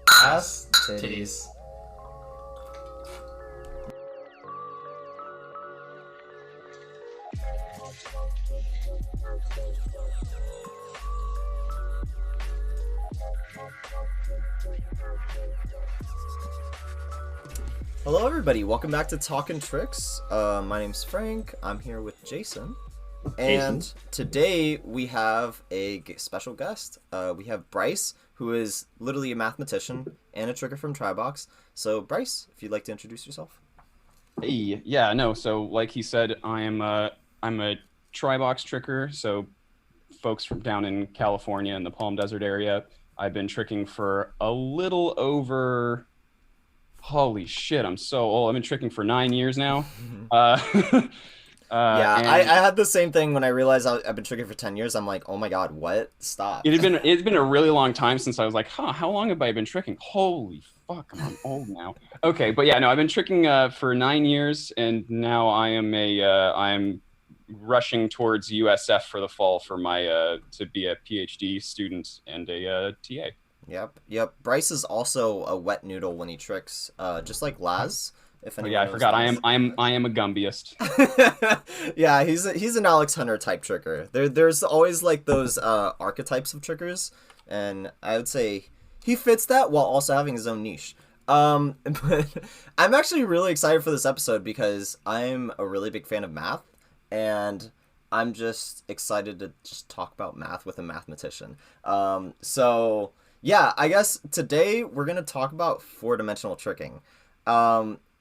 Ass titties. Hello everybody, welcome back to Talkin' Tricks. My name's Frank, I'm here with Jason. And today we have a special guest. We have Bryce, who is literally a mathematician and a tricker from Tribox. So Bryce, if you'd like to introduce yourself. Hey, yeah, no, so like he said, I'm a Tribox tricker, so folks from down in California in the Palm Desert area. I've been tricking for a little over, holy shit, I'm so old. I've been tricking for 9 years now. Yeah, and I had the same thing when I realized I've been tricking for 10 years. I'm like, oh my god, what? Stop. it's been a really long time since I was like, how long have I been tricking? Holy fuck, I'm old now. Okay, but yeah, no, I've been tricking for 9 years, and now I'm rushing towards USF for the fall for my to be a PhD student and a TA. Yep. Bryce is also a wet noodle when he tricks, just like Laz. If anyone I knows forgot. Laz. I am a gumbiest. Yeah, he's an Alex Hunter type tricker. There's always like those archetypes of trickers, and I would say he fits that while also having his own niche. But I'm actually really excited for this episode because I'm a really big fan of math, and I'm just excited to just talk about math with a mathematician. So yeah, I guess today we're gonna talk about four-dimensional tricking.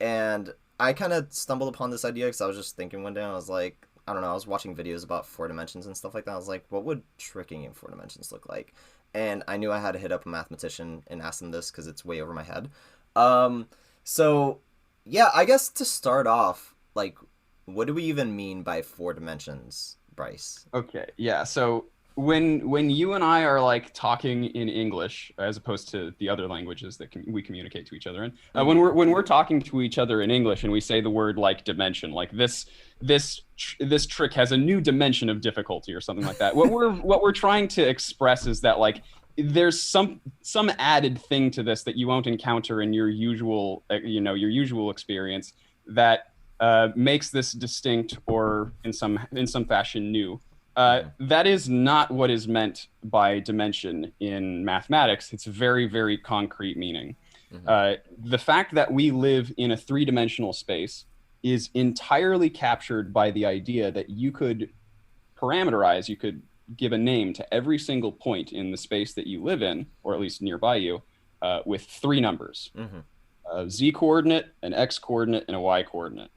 And I kind of stumbled upon this idea because I was just thinking one day, and I was like, I don't know, I was watching videos about four dimensions and stuff like that. I was like, what would tricking in four dimensions look like? And I knew I had to hit up a mathematician and ask them this because it's way over my head. So yeah, I guess to start off, like, what do we even mean by four dimensions, Bryce? Okay, yeah. So when you and I are like talking in English as opposed to the other languages that we communicate to each other in, when we're talking to each other in English and we say the word like dimension, like this trick has a new dimension of difficulty or something like that. What we're trying to express is that like there's some added thing to this that you won't encounter in your usual your usual experience that makes this distinct or in some fashion new. That is not what is meant by dimension in mathematics. It's very, very concrete meaning. The fact that we live in a three-dimensional space is entirely captured by the idea that you could parameterize, you could give a name to every single point in the space that you live in, or at least nearby you, with three numbers. A z-coordinate, an x-coordinate, and a y-coordinate.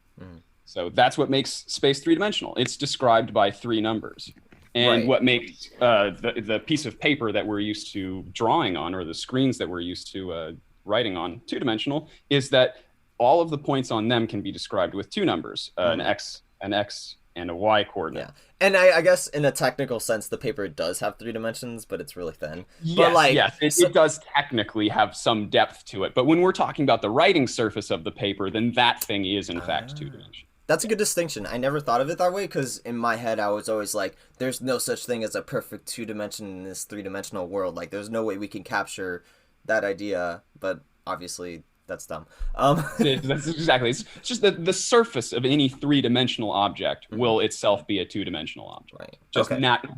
So that's what makes space three-dimensional. It's described by three numbers. And what makes the piece of paper that we're used to drawing on, or the screens that we're used to writing on, two-dimensional, is that all of the points on them can be described with two numbers, an x, and a y coordinate. Yeah. And I guess in a technical sense, the paper does have three dimensions, but it's really thin. Yes, it does technically have some depth to it. But when we're talking about the writing surface of the paper, then that thing is in fact two-dimensional. That's a good distinction. I never thought of it that way because in my head, I was always like, there's no such thing as a perfect two-dimension in this three-dimensional world. Like, there's no way we can capture that idea, but obviously that's dumb. That's exactly. It's just the surface of any three-dimensional object will itself be a two-dimensional object. Right.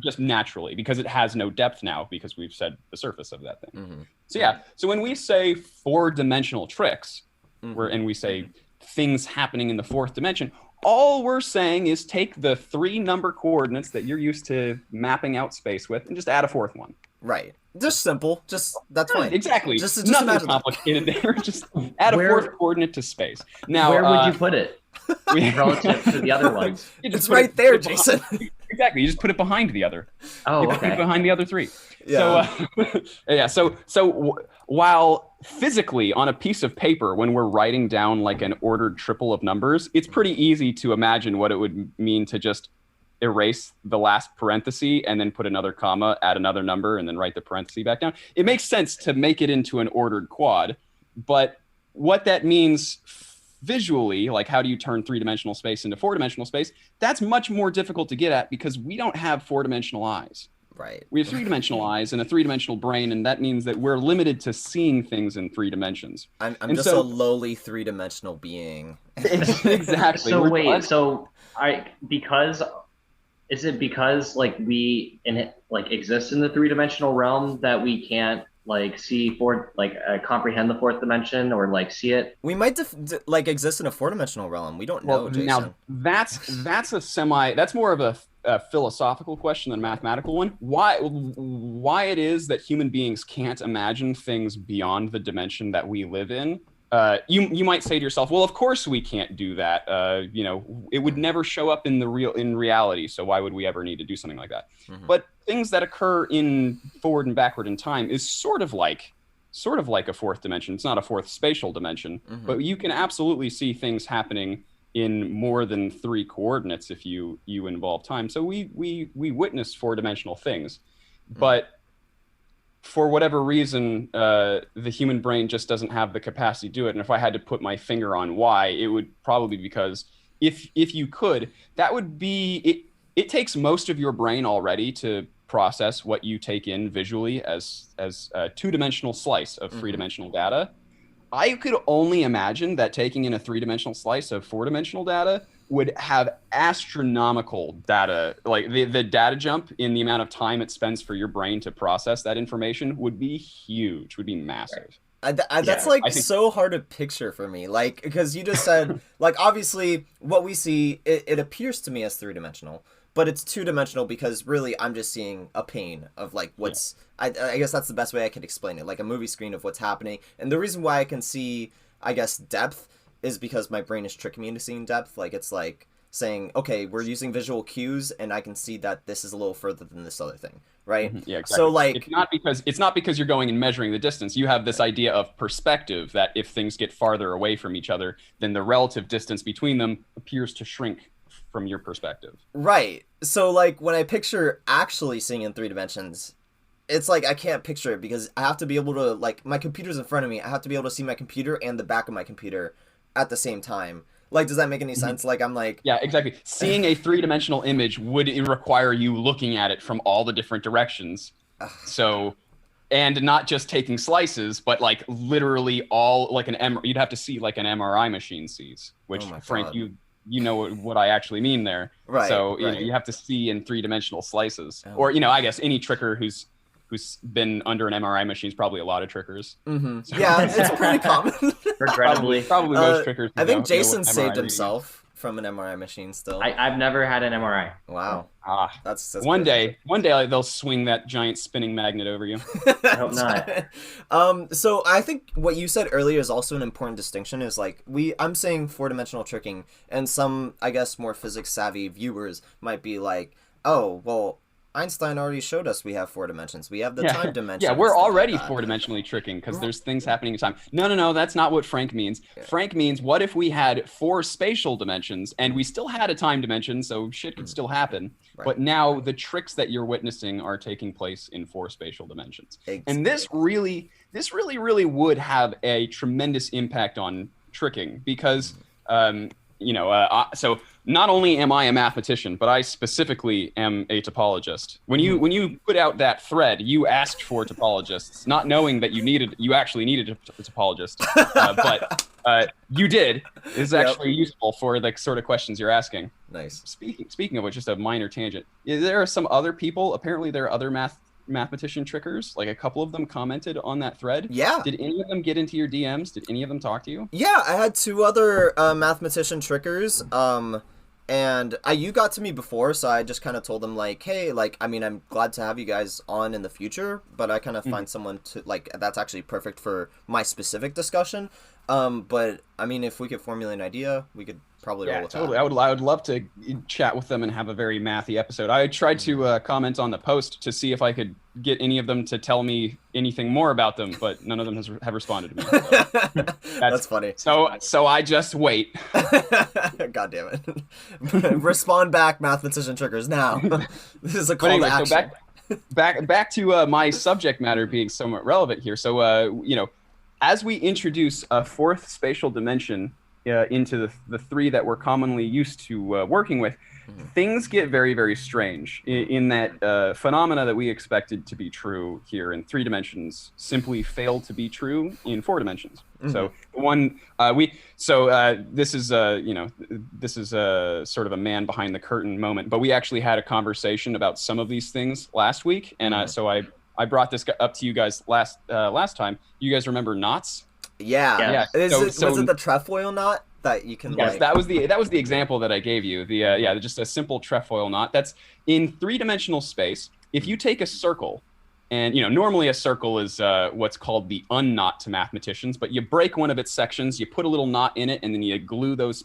Just naturally, because it has no depth now, because we've said the surface of that thing. So yeah. So when we say four-dimensional tricks, and we say things happening in the fourth dimension, all we're saying is take the three number coordinates that you're used to mapping out space with and just add a fourth one. Right. Just simple. That's fine. Exactly. Just nothing complicated there. Just add a fourth coordinate to space. Now, where would you put it relative to the other ones? It's right there, Jason. Exactly. You just put it behind the other. Oh, you okay. put it behind the other three. Yeah. So while physically on a piece of paper, when we're writing down like an ordered triple of numbers, it's pretty easy to imagine what it would mean to just erase the last parenthesis and then put another comma, add another number, and then write the parenthesis back down. It makes sense to make it into an ordered quad, but what that means visually, like how do you turn three-dimensional space into four-dimensional space, that's much more difficult to get at because we don't have four-dimensional eyes. Right. We have three-dimensional eyes and a three-dimensional brain, and that means that we're limited to seeing things in 3 dimensions. I'm And just so- a lowly 3-dimensional being. Exactly. So We're- wait, so is it because like we exist in the 3-dimensional realm that we can't like see comprehend the 4th dimension or like see it? We might like exist in a 4-dimensional realm. We don't know, Jason. Now that's more of a philosophical question than a mathematical one. Why it is that human beings can't imagine things beyond the dimension that we live in? You might say to yourself, well, of course we can't do that. It would never show up in reality. So why would we ever need to do something like that? Mm-hmm. But things that occur in forward and backward in time is sort of like a 4th dimension. It's not a 4th spatial dimension, Mm-hmm. but you can absolutely see things happening in more than 3 coordinates if you involve time. So we witness 4-dimensional things, but for whatever reason, the human brain just doesn't have the capacity to do it. And if I had to put my finger on why, it would probably be because if you could, that would be it. It takes most of your brain already to process what you take in visually as a 2-dimensional slice of 3-dimensional data. I could only imagine that taking in a 3-dimensional slice of 4-dimensional data would have astronomical data. Like the data jump in the amount of time it spends for your brain to process that information would be huge, would be massive. That's so hard to picture for me, like, because you just said, like, obviously what we see, it appears to me as 3-dimensional, but it's 2-dimensional because really I'm just seeing a pane of like what's I guess that's the best way I could explain it, like a movie screen of what's happening. And the reason why I can see, I guess, depth is because my brain is tricking me into seeing depth. Like it's like saying, okay, we're using visual cues and I can see that this is a little further than this other thing, right? Mm-hmm. Yeah, exactly. So like it's not because you're going and measuring the distance. You have this idea of perspective that if things get farther away from each other, then the relative distance between them appears to shrink from your perspective. Right. So like when I picture actually seeing in 3 dimensions, it's like I can't picture it because I have to be able to, like, my computer's in front of me. I have to be able to see my computer and the back of my computer at the same time. Like, does that make any sense? Like, I'm like... Yeah, exactly. Seeing a 3-dimensional image would require you looking at it from all the different directions. So, and not just taking slices, but like literally all, like you'd have to see like an MRI machine sees, which Frank, you know what I actually mean there. Right. So, you have to see in 3-dimensional slices. Or, I guess any tricker who's been under an MRI machine is probably a lot of trickers. Mm-hmm. So. Yeah, it's pretty common. Regrettably. Probably most trickers. I think Jason saved himself from an MRI machine still. I've never had an MRI. Wow. That's one day they'll swing that giant spinning magnet over you. I hope not. So I think what you said earlier is also an important distinction, is like I'm saying 4-dimensional tricking, and some, I guess, more physics savvy viewers might be like, oh, well, Einstein already showed us we have 4 dimensions. We have the time dimension. Yeah, we're already 4-dimensionally tricking because there's things happening in time. No, that's not what Frank means. Yeah. Frank means, what if we had 4 spatial dimensions and we still had a time dimension, so shit could still happen. Right. But now the tricks that you're witnessing are taking place in 4 spatial dimensions. Exactly. And this really would have a tremendous impact on tricking because, so not only am I a mathematician, but I specifically am a topologist. When you put out that thread, you asked for topologists, not knowing that you actually needed a topologist, but you did. It's actually useful for the sort of questions you're asking. Nice. Speaking of which, just a minor tangent. There are some other people. Apparently, there are other mathematician trickers. Like a couple of them commented on that thread. Yeah. Did any of them get into your DMs? Did any of them talk to you? Yeah, I had 2 other mathematician trickers. And you got to me before, so I just kind of told them, like, hey, like, I mean, I'm glad to have you guys on in the future, but I kind of find someone to, like, that's actually perfect for my specific discussion. But, I mean, if we could formulate an idea, we could probably roll with totally. that. I would love to chat with them and have a very mathy episode. I tried to comment on the post to see if I could get any of them to tell me anything more about them, but none of them have responded to me. So that's funny. So I just wait. God damn it. Respond back, mathematician trickers, now. This is a call to action. So back to my subject matter being somewhat relevant here. So, as we introduce a 4th spatial dimension into the 3 that we're commonly used to working with, things get very, very strange in that phenomena that we expected to be true here in 3 dimensions simply fail to be true in 4 dimensions. So this is this is sort of a man behind the curtain moment, but we actually had a conversation about some of these things last week, and so I brought this up to you guys last time. You guys remember knots? Yeah. Was it the trefoil knot that you can? Yes, that was the example that I gave you. Just a simple trefoil knot. That's in 3-dimensional space. If you take a circle, and normally a circle is what's called the unknot to mathematicians, but you break one of its sections, you put a little knot in it, and then you glue those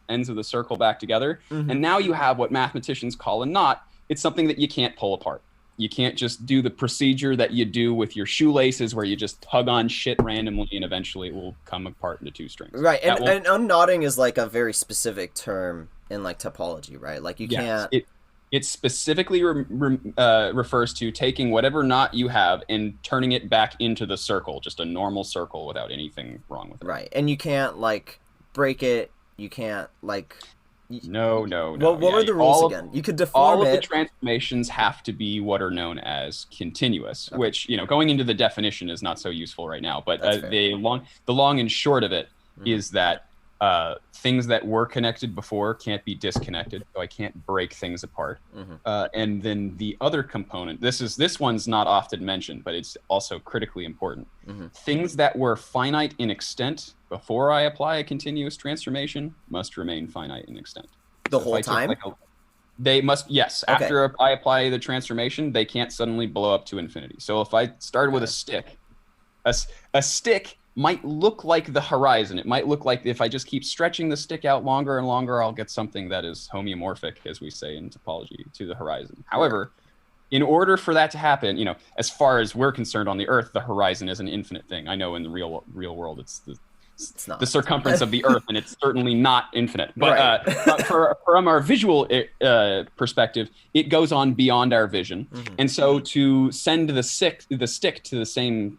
ends of the circle back together, and now you have what mathematicians call a knot. It's something that you can't pull apart. You can't just do the procedure that you do with your shoelaces where you just tug on shit randomly and eventually it will come apart into 2 strings. Right, and unknotting is like a very specific term in like topology, right? Like you can't... It specifically refers to taking whatever knot you have and turning it back into the circle, just a normal circle without anything wrong with it. Right, and you can't like break it, you can't like... No. What were the rules again? You could deform all of it. the transformations have to be what are known as continuous, which going into the definition is not so useful right now. But the long and short of it is that things that were connected before can't be disconnected, so I can't break things apart. And then the other component, this one's not often mentioned, but it's also critically important. Things that were finite in extent before I apply a continuous transformation must remain finite in extent. The whole time? They must, yes. Okay. After I apply the transformation, they can't suddenly blow up to infinity. So if I started with a stick, a stick might look like the horizon. It might look like if I just keep stretching the stick out longer and longer, I'll get something that is homeomorphic, as we say in topology, to the horizon. However, in order for that to happen, as far as we're concerned on the Earth, the horizon is an infinite thing. I know in the real world, it's not the circumference of the Earth, and it's certainly not infinite. But, but from our visual perspective, it goes on beyond our vision. And so to send the stick to the same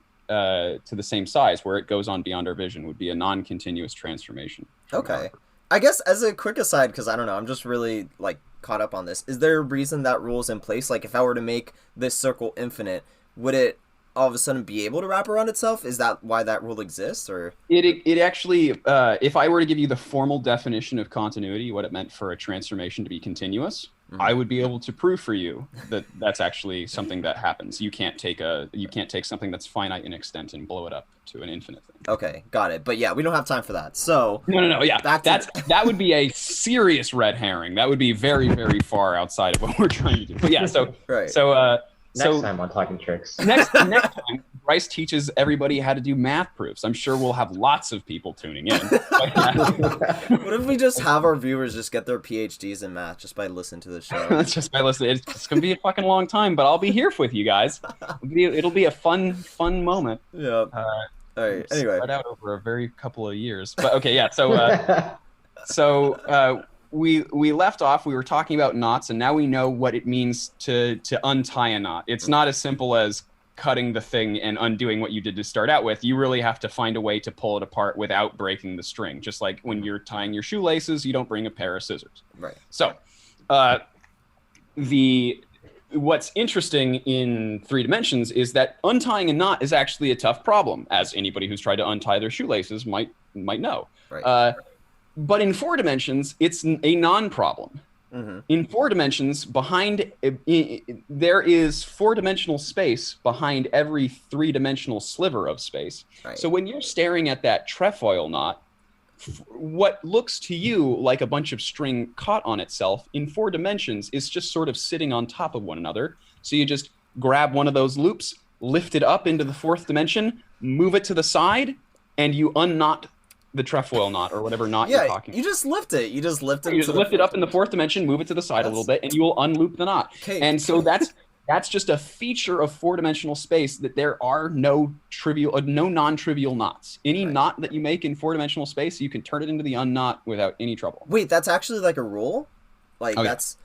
size where it goes on beyond our vision would be a non-continuous transformation. Okay. I guess as a quick aside, because I don't know, I'm just really like caught up on this. Is there a reason that rule is in place? Like if I were to make this circle infinite, would it all of a sudden be able to wrap around itself? Is that why that rule exists? Or it actually, if I were to give you the formal definition of continuity, what it meant for a transformation to be continuous, I would be able to prove for you that that's actually something that happens. You can't take something that's finite in extent and blow it up to an infinite thing. Okay, got it. But yeah, we don't have time for that. So no. Yeah, that would be a serious red herring. That would be very, very far outside of what we're trying to do. But yeah, so Next time on Talking Tricks. Next time, Bryce teaches everybody how to do math proofs. I'm sure we'll have lots of people tuning in. What if we just have our viewers just get their PhDs in math just by listening to the show? Just by listening. It's going to be a fucking long time, but I'll be here with you guys. It'll be a fun moment. Yeah. All right. Anyway. Spread out over a very couple of years. But okay, yeah. So we left off, we were talking about knots, and now we know what it means to untie a knot. It's not as simple as cutting the thing and undoing what you did to start out with. You really have to find a way to pull it apart without breaking the string. Just like when you're tying your shoelaces, you don't bring a pair of scissors. Right. So what's interesting in 3 dimensions is that untying a knot is actually a tough problem, as anybody who's tried to untie their shoelaces might know. Right. But in 4 dimensions, it's a non-problem. In 4 dimensions, there is 4-dimensional space behind every 3-dimensional sliver of space. Right. So when you're staring at that trefoil knot, what looks to you like a bunch of string caught on itself in 4 dimensions is just sort of sitting on top of one another. So you just grab one of those loops, lift it up into the 4th dimension, move it to the side, and you unknot the trefoil knot or whatever knot you're talking about. You just lift it. You just lift it. You just lift it up in the 4th dimension, move it to the side a little bit, and you will unloop the knot. Okay. And so that's just a feature of 4-dimensional space, that there are no non-trivial knots. Any knot that you make in 4-dimensional space, you can turn it into the unknot without any trouble. Wait, that's actually like a rule? Like that's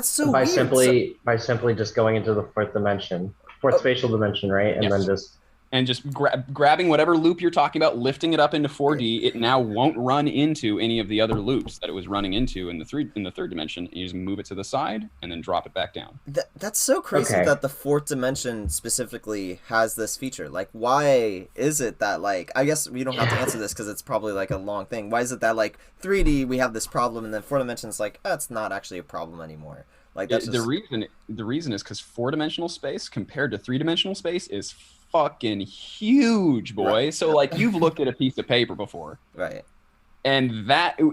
so by weird. By simply just going into the 4th dimension, 4th spatial dimension, right? And then just and just grabbing whatever loop you're talking about, lifting it up into 4D. It now won't run into any of the other loops that it was running into in the third dimension. You just move it to the side and then drop it back down. That's so crazy that the fourth dimension specifically has this feature. Like, why is it that, like, I guess we don't have to answer this because it's probably like a long thing. Why is it that, like, 3D we have this problem and then four dimensions like, it's not actually a problem anymore? Like, that's the reason is because 4-dimensional space compared to 3-dimensional space is fucking huge, boy. Right. So like, you've looked at a piece of paper before, right? And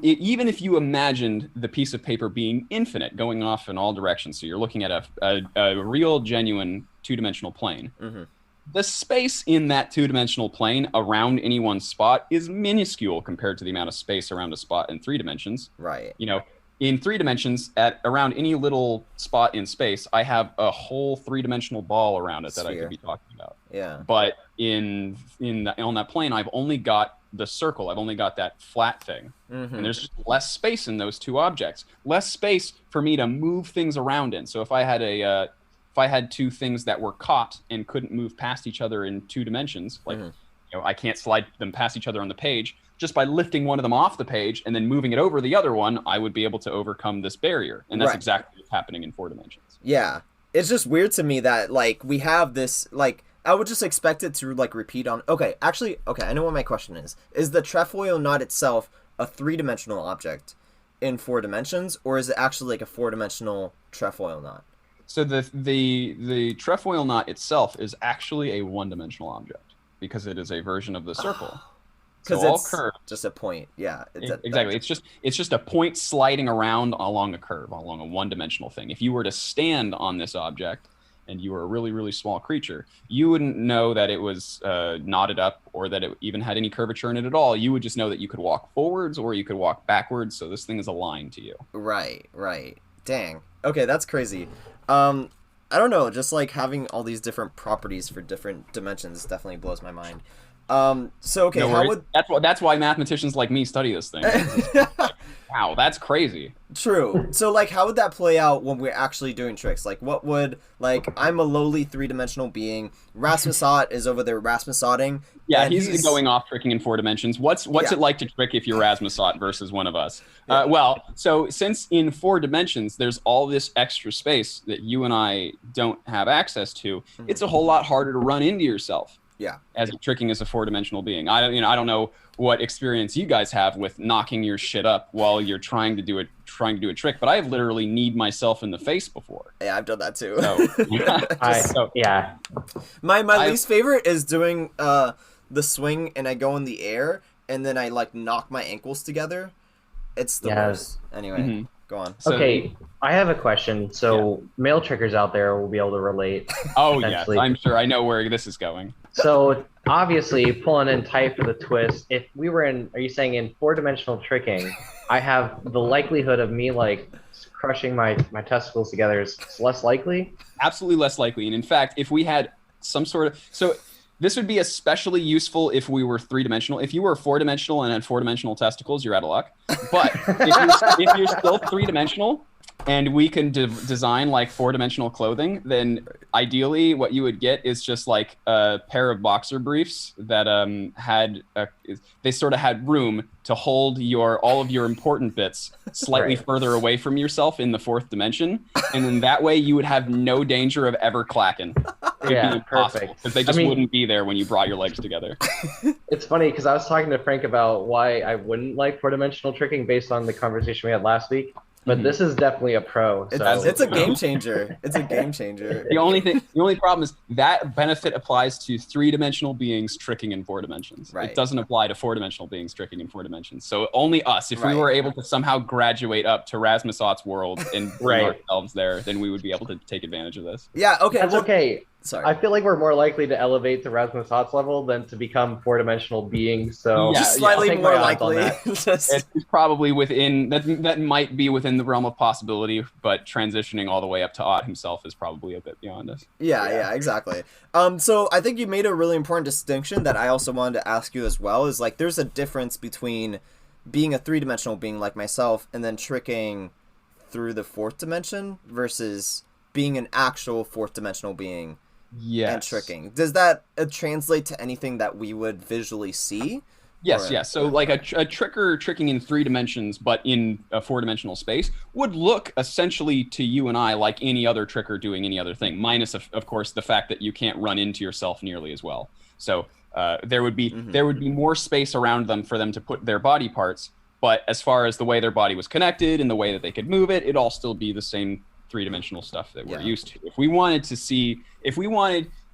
even if you imagined the piece of paper being infinite, going off in all directions, so you're looking at a real, genuine 2-dimensional plane. Mm-hmm. The space in that 2-dimensional plane around any one spot is minuscule compared to the amount of space around a spot in 3 dimensions. Right. You know, in 3 dimensions, at around any little spot in space, I have a whole 3-dimensional ball around it that I could be talking about. Yeah. But on that plane, I've only got the circle. I've only got that flat thing. Mm-hmm. And there's just less space in those two objects. Less space for me to move things around in. So if I had two things that were caught and couldn't move past each other in 2 dimensions, like I can't slide them past each other on the page. Just by lifting one of them off the page and then moving it over the other one, I would be able to overcome this barrier. And that's exactly what's happening in 4 dimensions. Yeah. It's just weird to me that, like, we have this, like, I would just expect it to, like, repeat on... Okay, I know what my question is. Is the Trefoil Knot itself a 3-dimensional object in 4 dimensions, or is it actually, like, a 4-dimensional Trefoil Knot? So the Trefoil Knot itself is actually a 1-dimensional object, because it is a version of the circle. Because it's curved. Just a point, yeah. Exactly. It's just a point sliding around along a curve, along a 1-dimensional thing. If you were to stand on this object and you were a really, really small creature, you wouldn't know that it was knotted up or that it even had any curvature in it at all. You would just know that you could walk forwards or you could walk backwards, so this thing is aligned to you. Right. Dang. Okay, that's crazy. I don't know, just like having all these different properties for different dimensions definitely blows my mind. So okay, how would that's why mathematicians like me study this thing. Wow, that's crazy. True. So like, how would that play out when we're actually doing tricks? Like, what would, like, I'm a lowly 3-dimensional being. Rasmusot is over there Rasmusotting. Yeah, he's going off tricking in 4 dimensions. What's it like to trick if you're Rasmusot versus one of us? Yeah. Well, so since in 4 dimensions there's all this extra space that you and I don't have access to, it's a whole lot harder to run into yourself. Yeah. As tricking as a 4-dimensional being. I don't know what experience you guys have with knocking your shit up while you're trying to do a trick, but I have literally kneed myself in the face before. Yeah, I've done that too. Yeah. My least favorite is doing the swing and I go in the air and then I like knock my ankles together. It's the worst. Anyway, go on. Okay, I have a question. So male trickers out there will be able to relate. Oh yes, I'm sure I know where this is going. So obviously pulling in tight for the twist, if we were are you saying in 4-dimensional tricking, I have the likelihood of me like crushing my testicles together is less likely? Absolutely less likely. And in fact, if we had some sort of, so this would be especially useful if we were 3-dimensional. If you were 4-dimensional and had 4-dimensional testicles, you're out of luck. But if you're still 3-dimensional and we can design like 4-dimensional clothing, then ideally what you would get is just like a pair of boxer briefs that they sort of had room to hold all of your important bits slightly further away from yourself in the 4th dimension, and then that way you would have no danger of ever clacking. Yeah, perfect. Because they just wouldn't be there when you brought your legs together. It's funny because I was talking to Frank about why I wouldn't like 4-dimensional tricking based on the conversation we had last week. But this is definitely a pro. So. It's a game changer. It's a game changer. The only problem is that benefit applies to 3-dimensional beings tricking in 4 dimensions. Right. It doesn't apply to 4-dimensional beings tricking in 4 dimensions. So only us, if we were able to somehow graduate up to Rasmusot's world and bring ourselves there, then we would be able to take advantage of this. Yeah. Okay. That's okay. Sorry. I feel like we're more likely to elevate to Rasmusot's level than to become 4-dimensional beings. So just slightly more likely. It's probably within that might be within the realm of possibility, but transitioning all the way up to Ott himself is probably a bit beyond us. Yeah, exactly. So I think you made a really important distinction that I also wanted to ask you as well. Is like there's a difference between being a 3-dimensional being like myself and then tricking through the 4th dimension versus being an actual 4th dimensional being Yes. and tricking. Does that translate to anything that we would visually see? Yes, Or- yes. So like a tricker tricking in 3 dimensions, but in a 4-dimensional space, would look essentially to you and I like any other tricker doing any other thing, minus of course the fact that you can't run into yourself nearly as well. So there would be more space around them for them to put their body parts. But as far as the way their body was connected and the way that they could move it, it'd all still be the same 3-dimensional stuff that we're used to. If we wanted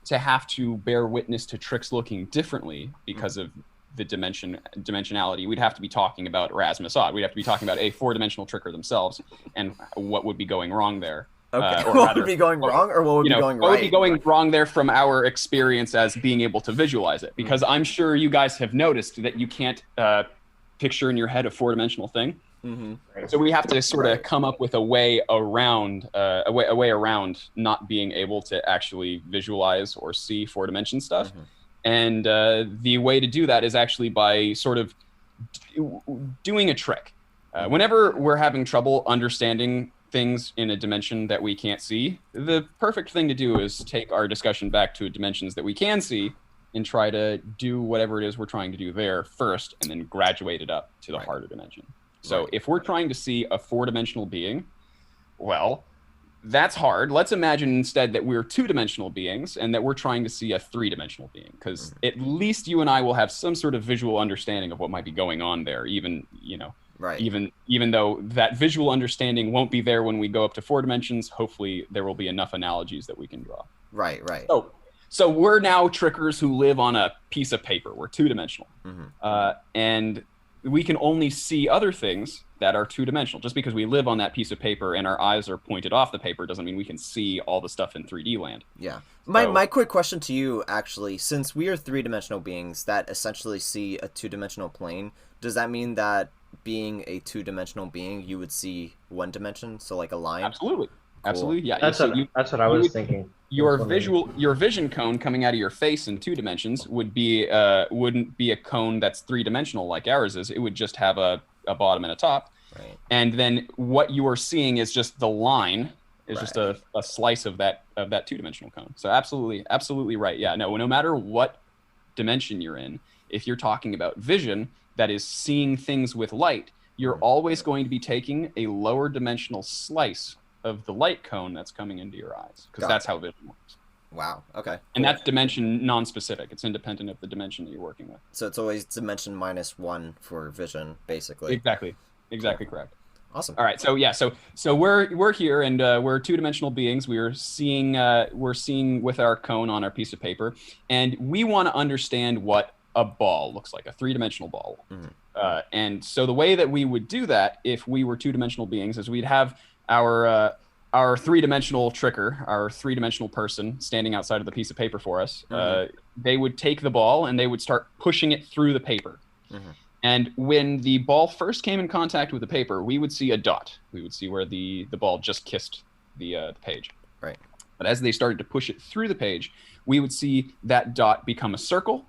to have to bear witness to tricks looking differently because of the dimensionality, we'd have to be talking about Erasmus Odd. We'd have to be talking about a 4-dimensional tricker themselves and what would be going wrong there. Okay. Or what rather, would be going wrong, or what would be going right? What would be going wrong there from our experience as being able to visualize it? Because I'm sure you guys have noticed that you can't picture in your head a 4-dimensional thing. So we have to sort of come up with a way around not being able to actually visualize or see 4-dimension stuff. And the way to do that is actually by sort of doing a trick. Whenever we're having trouble understanding things in a dimension that we can't see, the perfect thing to do is take our discussion back to dimensions that we can see and try to do whatever it is we're trying to do there first, and then graduate it up to the harder dimension. So if we're trying to see a 4-dimensional being, well, that's hard. Let's imagine instead that we're 2-dimensional beings and that we're trying to see a 3-dimensional being, because at least you and I will have some sort of visual understanding of what might be going on there, even though that visual understanding won't be there when we go up to 4 dimensions. Hopefully there will be enough analogies that we can draw. Right. So we're now trickers who live on a piece of paper. We're 2-dimensional. And we can only see other things that are 2-dimensional. Just because we live on that piece of paper and our eyes are pointed off the paper doesn't mean we can see all the stuff in 3D land. Yeah. My quick question to you, actually, since we are 3-dimensional beings that essentially see a 2-dimensional plane, does that mean that being a 2-dimensional being, you would see 1 dimension, so like a line? Absolutely. Cool. Absolutely, yeah. That's what I was thinking. Your vision cone coming out of your face in 2 dimensions wouldn't be a cone that's 3-dimensional like ours is. It would just have a bottom and a top. Right. And then what you are seeing is just the line, is just a slice of that 2-dimensional cone. So absolutely right. Yeah, no matter what dimension you're in, if you're talking about vision, that is seeing things with light, you're always going to be taking a lower dimensional slice of the light cone that's coming into your eyes, because that's how vision works. Wow. Okay. And that's dimension non-specific. It's independent of the dimension that you're working with. So it's always dimension -1 for vision, basically. Exactly correct. Awesome. All right. So we're here, and we're 2-dimensional beings. We're seeing with our cone on our piece of paper, and we want to understand what a ball looks like, a 3-dimensional ball. And so the way that we would do that if we were 2-dimensional beings is we'd have our 3-dimensional tricker, our 3-dimensional person standing outside of the piece of paper for us. They would take the ball and they would start pushing it through the paper. And when the ball first came in contact with the paper, we would see a dot. We would see where the ball just kissed the page. Right. But as they started to push it through the page, we would see that dot become a circle.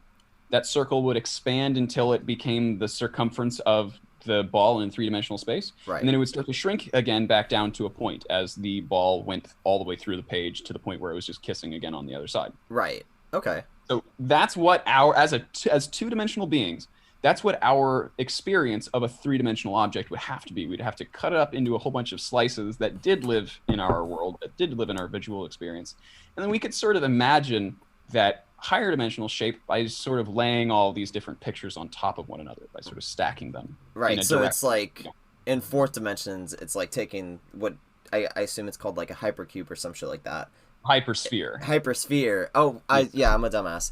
That circle would expand until it became the circumference of the ball in 3-dimensional space. Right. And then it would start to shrink again back down to a point as the ball went all the way through the page to the point where it was just kissing again on the other side. Right. Okay. So that's what as 2-dimensional beings, that's what our experience of a 3-dimensional object would have to be. We'd have to cut it up into a whole bunch of slices that did live in our world, that did live in our visual experience. And then we could sort of imagine that higher dimensional shape by sort of laying all these different pictures on top of one another, by sort of stacking them. Right. So it's like in 4th dimensions, it's like taking what I assume it's called like a hypercube or some shit like that. Hypersphere. Oh, I'm a dumbass.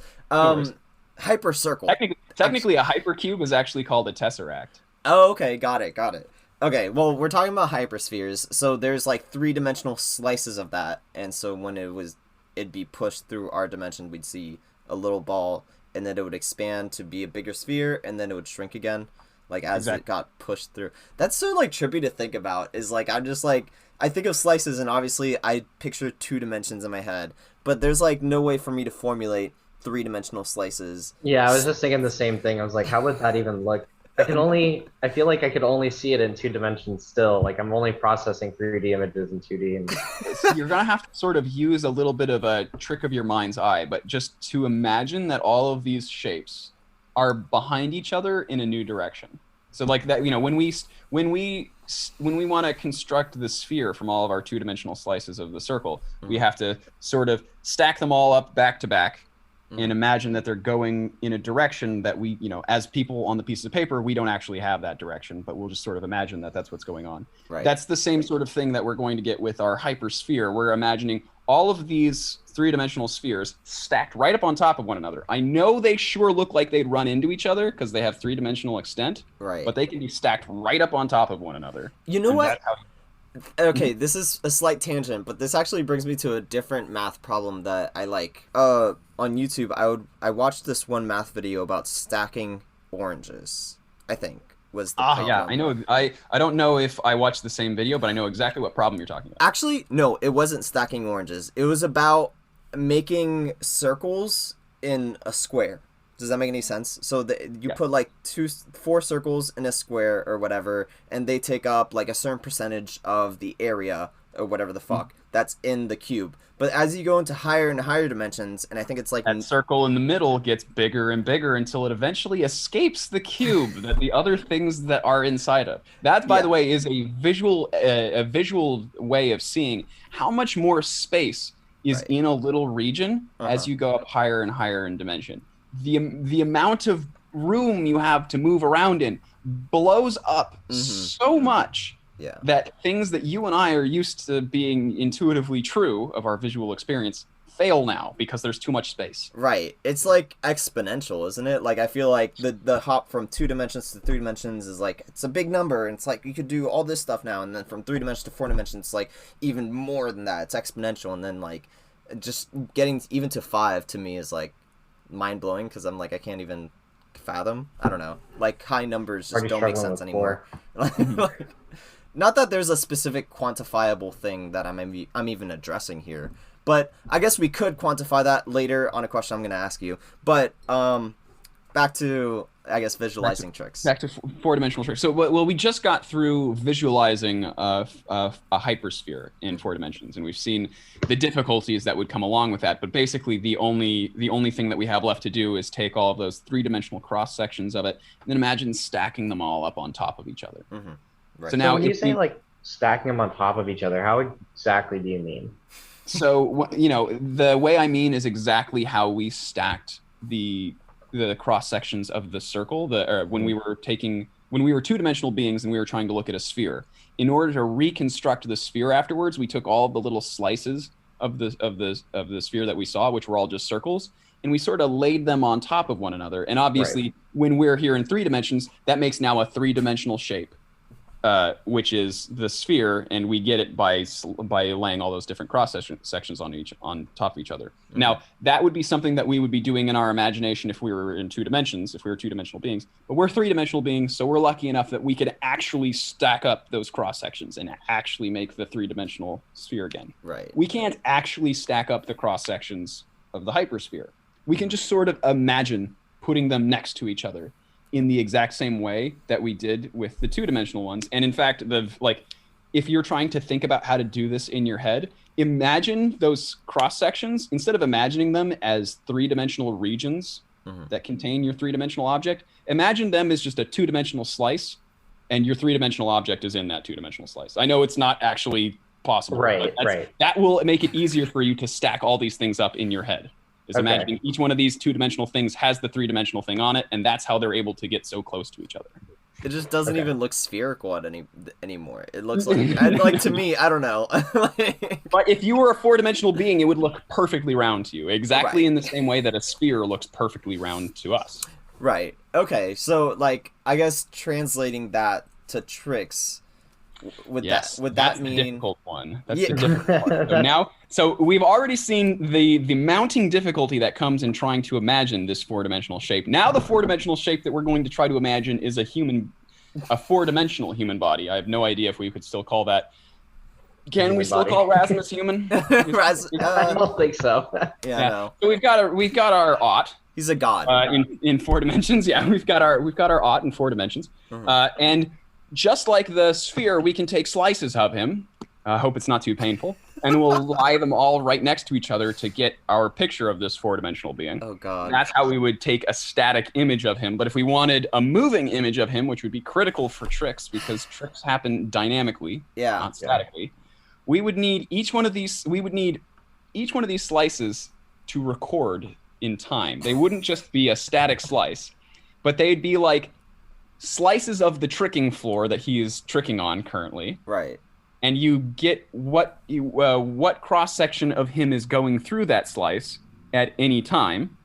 Hypercircle. Technically, a hypercube is actually called a tesseract. Oh, okay. Got it. Okay, well, we're talking about hyperspheres. So there's like 3-dimensional slices of that, and so when it'd be pushed through our dimension, we'd see a little ball, and then it would expand to be a bigger sphere, and then it would shrink again, like as it got pushed through. That's so like trippy to think about. Is like I'm just like I think of slices, and obviously I picture 2 dimensions in my head, but there's like no way for me to formulate 3-dimensional slices. Yeah, I was just thinking the same thing. I was like, how would that even look? I feel like I could only see it in 2 dimensions still. Like I'm only processing 3D images in 2D. And So you're gonna have to sort of use a little bit of a trick of your mind's eye, but just to imagine that all of these shapes are behind each other in a new direction. So like that, when we want to construct the sphere from all of our 2-dimensional slices of the circle, we have to sort of stack them all up back to back and imagine that they're going in a direction that we, as people on the piece of paper, we don't actually have that direction, but we'll just sort of imagine that that's what's going on. Right. That's the same sort of thing that we're going to get with our hypersphere. We're imagining all of these 3-dimensional spheres stacked right up on top of one another. I know they sure look like they'd run into each other because they have 3-dimensional extent, Right. but they can be stacked right up on top of one another. You know And what? that's how- Okay, this is a slight tangent, but this actually brings me to a different math problem that I like. On YouTube, I watched this one math video about stacking oranges, I think, was the problem. Yeah, I know. I don't know if I watched the same video, but I know exactly what problem you're talking about. Actually, no, it wasn't stacking oranges. It was about making circles in a square. Does that make any sense? So you put like 4 circles in a square or whatever, and they take up like a certain percentage of the area or whatever the fuck that's in the cube. But as you go into higher and higher dimensions, and I think it's like that circle in the middle gets bigger and bigger until it eventually escapes the cube that the other things that are inside of. That, by the way, is a visual way of seeing how much more space is in a little region as you go up higher and higher in dimension. The amount of room you have to move around in blows up so much that things that you and I are used to being intuitively true of our visual experience fail now because there's too much space. Right. It's like exponential, isn't it? Like I feel like the hop from 2 dimensions to 3 dimensions is like it's a big number, and it's like you could do all this stuff now, and then from 3 dimensions to 4 dimensions, it's like even more than that. It's exponential, and then like just getting even to 5 to me is like mind-blowing because I'm like I can't even fathom. I don't know, like high numbers just don't make sense anymore. Like, not that there's a specific quantifiable thing that I'm even addressing here, but I guess we could quantify that later on a question I'm going to ask you. But back to I guess visualizing tricks. Back to 4-dimensional tricks. So, well, we just got through visualizing a hypersphere in 4 dimensions, and we've seen the difficulties that would come along with that. But basically, the only thing that we have left to do is take all of those 3-dimensional cross sections of it, and then imagine stacking them all up on top of each other. Right. So now, when you say like stacking them on top of each other, how exactly do you mean? So, the way I mean is exactly how we stacked the cross sections of the circle. When we were 2-dimensional beings and we were trying to look at a sphere. In order to reconstruct the sphere afterwards, we took all the little slices of the sphere that we saw, which were all just circles, and we sort of laid them on top of one another. And obviously, when we're here in 3 dimensions, that makes now a 3-dimensional shape. Which is the sphere, and we get it by laying all those different cross sections on top of each other. Now, that would be something that we would be doing in our imagination if we were in 2 dimensions, if we were 2-dimensional beings. But we're 3-dimensional beings, so we're lucky enough that we could actually stack up those cross sections and actually make the 3-dimensional sphere again. Right. We can't actually stack up the cross sections of the hypersphere. We can just sort of imagine putting them next to each other in the exact same way that we did with the 2-dimensional ones. And in fact, if you're trying to think about how to do this in your head, imagine those cross sections, instead of imagining them as 3-dimensional regions that contain your 3-dimensional object, imagine them as just a 2-dimensional slice, and your 3-dimensional object is in that 2-dimensional slice. I know it's not actually possible. Right. That will make it easier for you to stack all these things up in your head. Imagining each one of these 2-dimensional things has the 3-dimensional thing on it, and that's how they're able to get so close to each other. It just doesn't even look spherical anymore. It looks like to me, I don't know. But if you were a 4-dimensional being, it would look perfectly round to you, exactly in the same way that a sphere looks perfectly round to us. Right. Okay. So, like, I guess translating that to tricks. Would that mean the difficult one? That's the difficult one. So we've already seen the mounting difficulty that comes in trying to imagine this 4-dimensional shape. Now the 4-dimensional shape that we're going to try to imagine is a 4-dimensional human body. I have no idea if we could still call that. Can we still call Rasmus human? I don't think so. No. So we've got our ought. He's a god. In 4 dimensions. Yeah, we've got our Ott in 4 dimensions. And just like the sphere, we can take slices of him. I hope it's not too painful. And we'll lie them all right next to each other to get our picture of this 4-dimensional being. Oh, God. That's how we would take a static image of him. But if we wanted a moving image of him, which would be critical for tricks because tricks happen dynamically, not statically, we would need each one of these slices to record in time. They wouldn't just be a static slice, but they'd be like slices of the tricking floor that he is tricking on currently. Right. And you get what cross section of him is going through that slice at any time,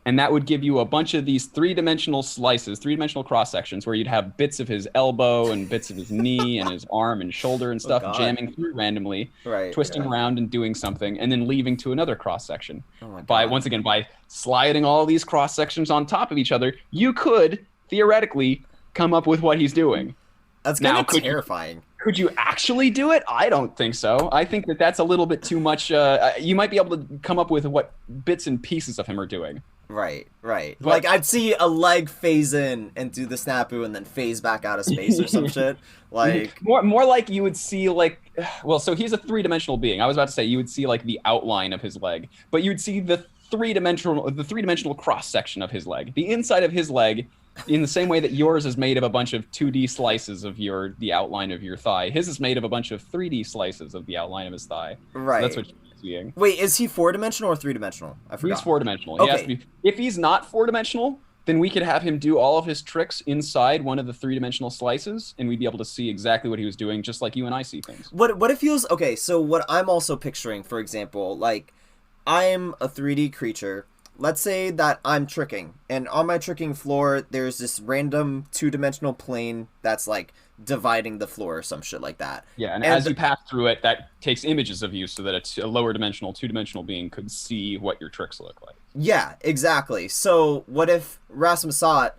and that would give you a bunch of these 3-dimensional slices, 3-dimensional cross sections, where you'd have bits of his elbow and bits of his knee and his arm and shoulder and stuff jamming through randomly, twisting around and doing something, and then leaving to another cross section. By sliding all these cross sections on top of each other, you could theoretically come up with what he's doing. That's kind of terrifying. Could you actually do it? I don't think so. I think that's a little bit too much. You might be able to come up with what bits and pieces of him are doing. Right. But, like, I'd see a leg phase in and do the snafu and then phase back out of space or some shit. Like more like you would see like, well, so he's a 3-dimensional being. I was about to say you would see like the outline of his leg, but you'd see the three-dimensional cross section of his leg, the inside of his leg. In the same way that yours is made of a bunch of 2D slices of the outline of your thigh, his is made of a bunch of 3D slices of the outline of his thigh. Right. So that's what you're seeing. Wait, is he 4-dimensional or 3-dimensional? I forgot. He's 4-dimensional. Okay. He has to be. If he's not 4-dimensional, then we could have him do all of his tricks inside one of the 3-dimensional slices, and we'd be able to see exactly what he was doing, just like you and I see things. What it feels... Okay, so what I'm also picturing, for example, like, I'm a 3D creature. Let's say that I'm tricking, and on my tricking floor, there's this random 2-dimensional plane that's, like, dividing the floor or some shit like that. Yeah, and as you pass through it, that takes images of you so that a lower dimensional, 2-dimensional being could see what your tricks look like. Yeah, exactly. So what if Rasmusat,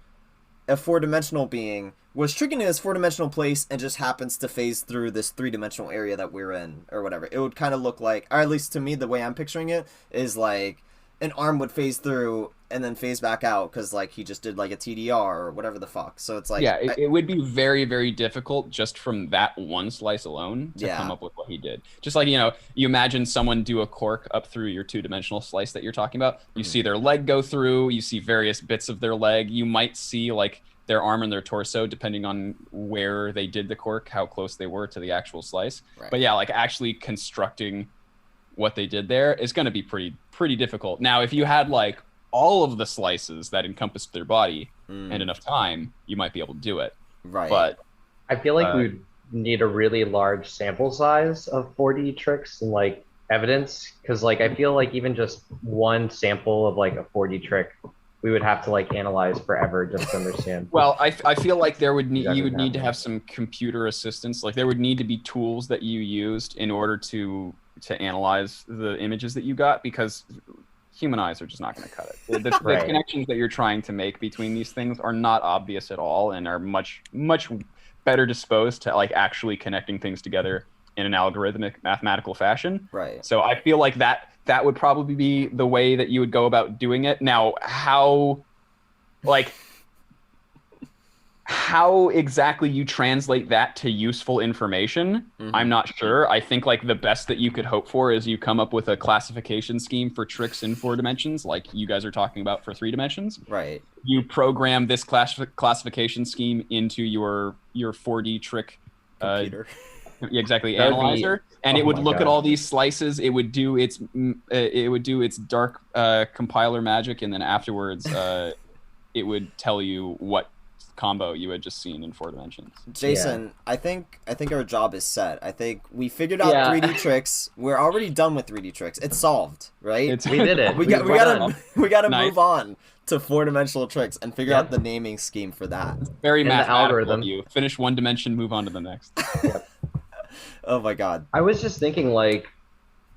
a 4-dimensional being, was tricking in his 4-dimensional place and just happens to phase through this 3-dimensional area that we're in, or whatever? It would kind of look like, or at least to me, the way I'm picturing it, is like... an arm would phase through and then phase back out because like he just did like a TDR or whatever the fuck. So it's like it would be very, very difficult just from that one slice alone to come up with what he did. Just like, you imagine someone do a cork up through your 2-dimensional slice that you're talking about. You see their leg go through, you see various bits of their leg. You might see like their arm and their torso, depending on where they did the cork, how close they were to the actual slice. Right. But yeah, like actually constructing what they did there is going to be pretty difficult. Now, if you had like all of the slices that encompassed their body and enough time, you might be able to do it. Right. But I feel like we would need a really large sample size of 4D tricks and like evidence, because like I feel like even just one sample of like a 4D trick, we would have to like analyze forever just to understand. Well, I feel like you would need to have some computer assistance. Like there would need to be tools that you used in order to analyze the images that you got, because human eyes are just not going to cut it. The connections that you're trying to make between these things are not obvious at all and are much better disposed to like actually connecting things together in an algorithmic mathematical fashion. Right. So I feel like that would probably be the way that you would go about doing it. Now, how exactly you translate that to useful information, I'm not sure. I think like the best that you could hope for is you come up with a classification scheme for tricks in 4 dimensions, like you guys are talking about for 3 dimensions. Right. You program this classification scheme into your 4D trick computer. Exactly, analyzer, and it would look at all these slices. It would do its dark compiler magic, and then afterwards, it would tell you what combo you had just seen in 4 dimensions. Jason, I think our job is set. I think we figured out 3D tricks. We're already done with 3D tricks. It's solved, right? We did it. we gotta move on to 4-dimensional tricks and figure out the naming scheme for that. Very mathematical algorithm. You finish one dimension, move on to the next. Oh my god. I was just thinking like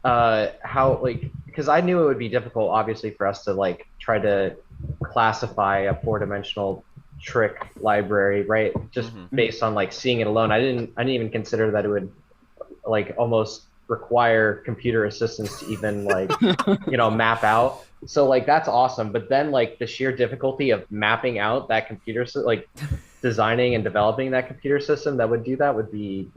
how like, because I knew it would be difficult obviously for us to like try to classify a 4-dimensional trick library, right? Just based on like seeing it alone. I didn't even consider that it would like almost require computer assistance to even like map out. So like that's awesome, but then like the sheer difficulty of mapping out that like designing and developing that computer system that would do that would be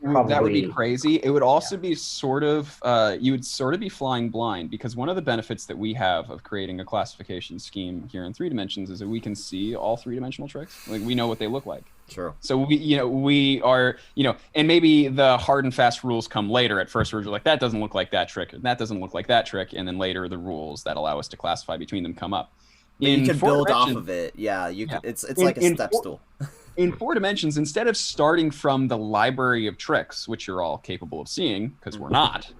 That would be probably crazy. It would also be sort of, you would sort of be flying blind, because one of the benefits that we have of creating a classification scheme here in 3 dimensions is that we can see all 3-dimensional tricks. Like, we know what they look like. True. So we are, and maybe the hard and fast rules come later. At first, we're like, that doesn't look like that trick, and that doesn't look like that trick, and then later the rules that allow us to classify between them come up. But you can build off of it. Yeah, it's like a step stool. In 4 dimensions, instead of starting from the library of tricks, which you're all capable of seeing, because we're not,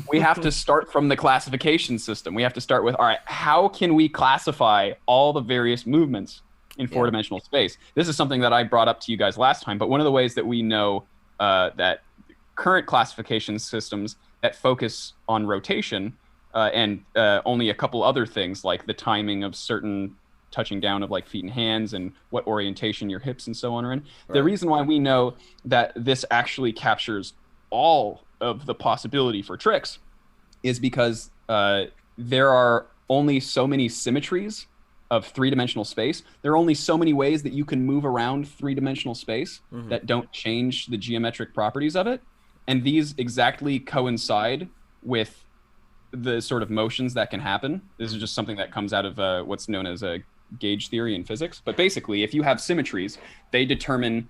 we have to start from the classification system. We have to start with, all right, how can we classify all the various movements in 4-dimensional space? This is something that I brought up to you guys last time, but one of the ways that we know that current classification systems that focus on rotation and only a couple other things, like the timing of certain touching down of like feet and hands and what orientation your hips and so on are in. Right. The reason why we know that this actually captures all of the possibility for tricks is because there are only so many symmetries of 3-dimensional space. There are only so many ways that you can move around 3-dimensional space that don't change the geometric properties of it. And these exactly coincide with the sort of motions that can happen. This is just something that comes out of what's known as a gauge theory in physics. But basically, if you have symmetries, they determine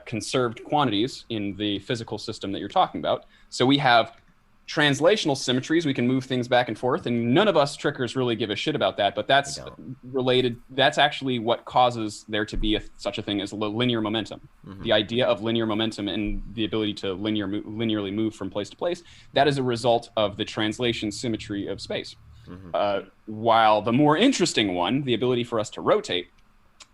conserved quantities in the physical system that you're talking about. So we have translational symmetries. We can move things back and forth, and none of us trickers really give a shit about that, but that's related. That's actually what causes there to be such a thing as linear momentum. The idea of linear momentum and the ability to linearly move from place to place, that is a result of the translation symmetry of space. While the more interesting one, the ability for us to rotate,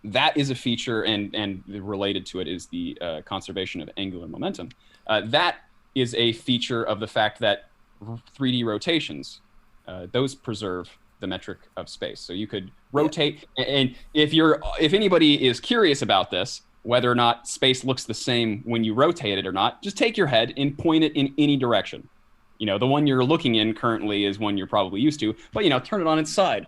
that is a feature, and related to it is the conservation of angular momentum. That is a feature of the fact that 3D rotations, those preserve the metric of space. So you could rotate, and if anybody is curious about this, whether or not space looks the same when you rotate it or not, just take your head and point it in any direction. The one you're looking in currently is one you're probably used to, but turn it on its side.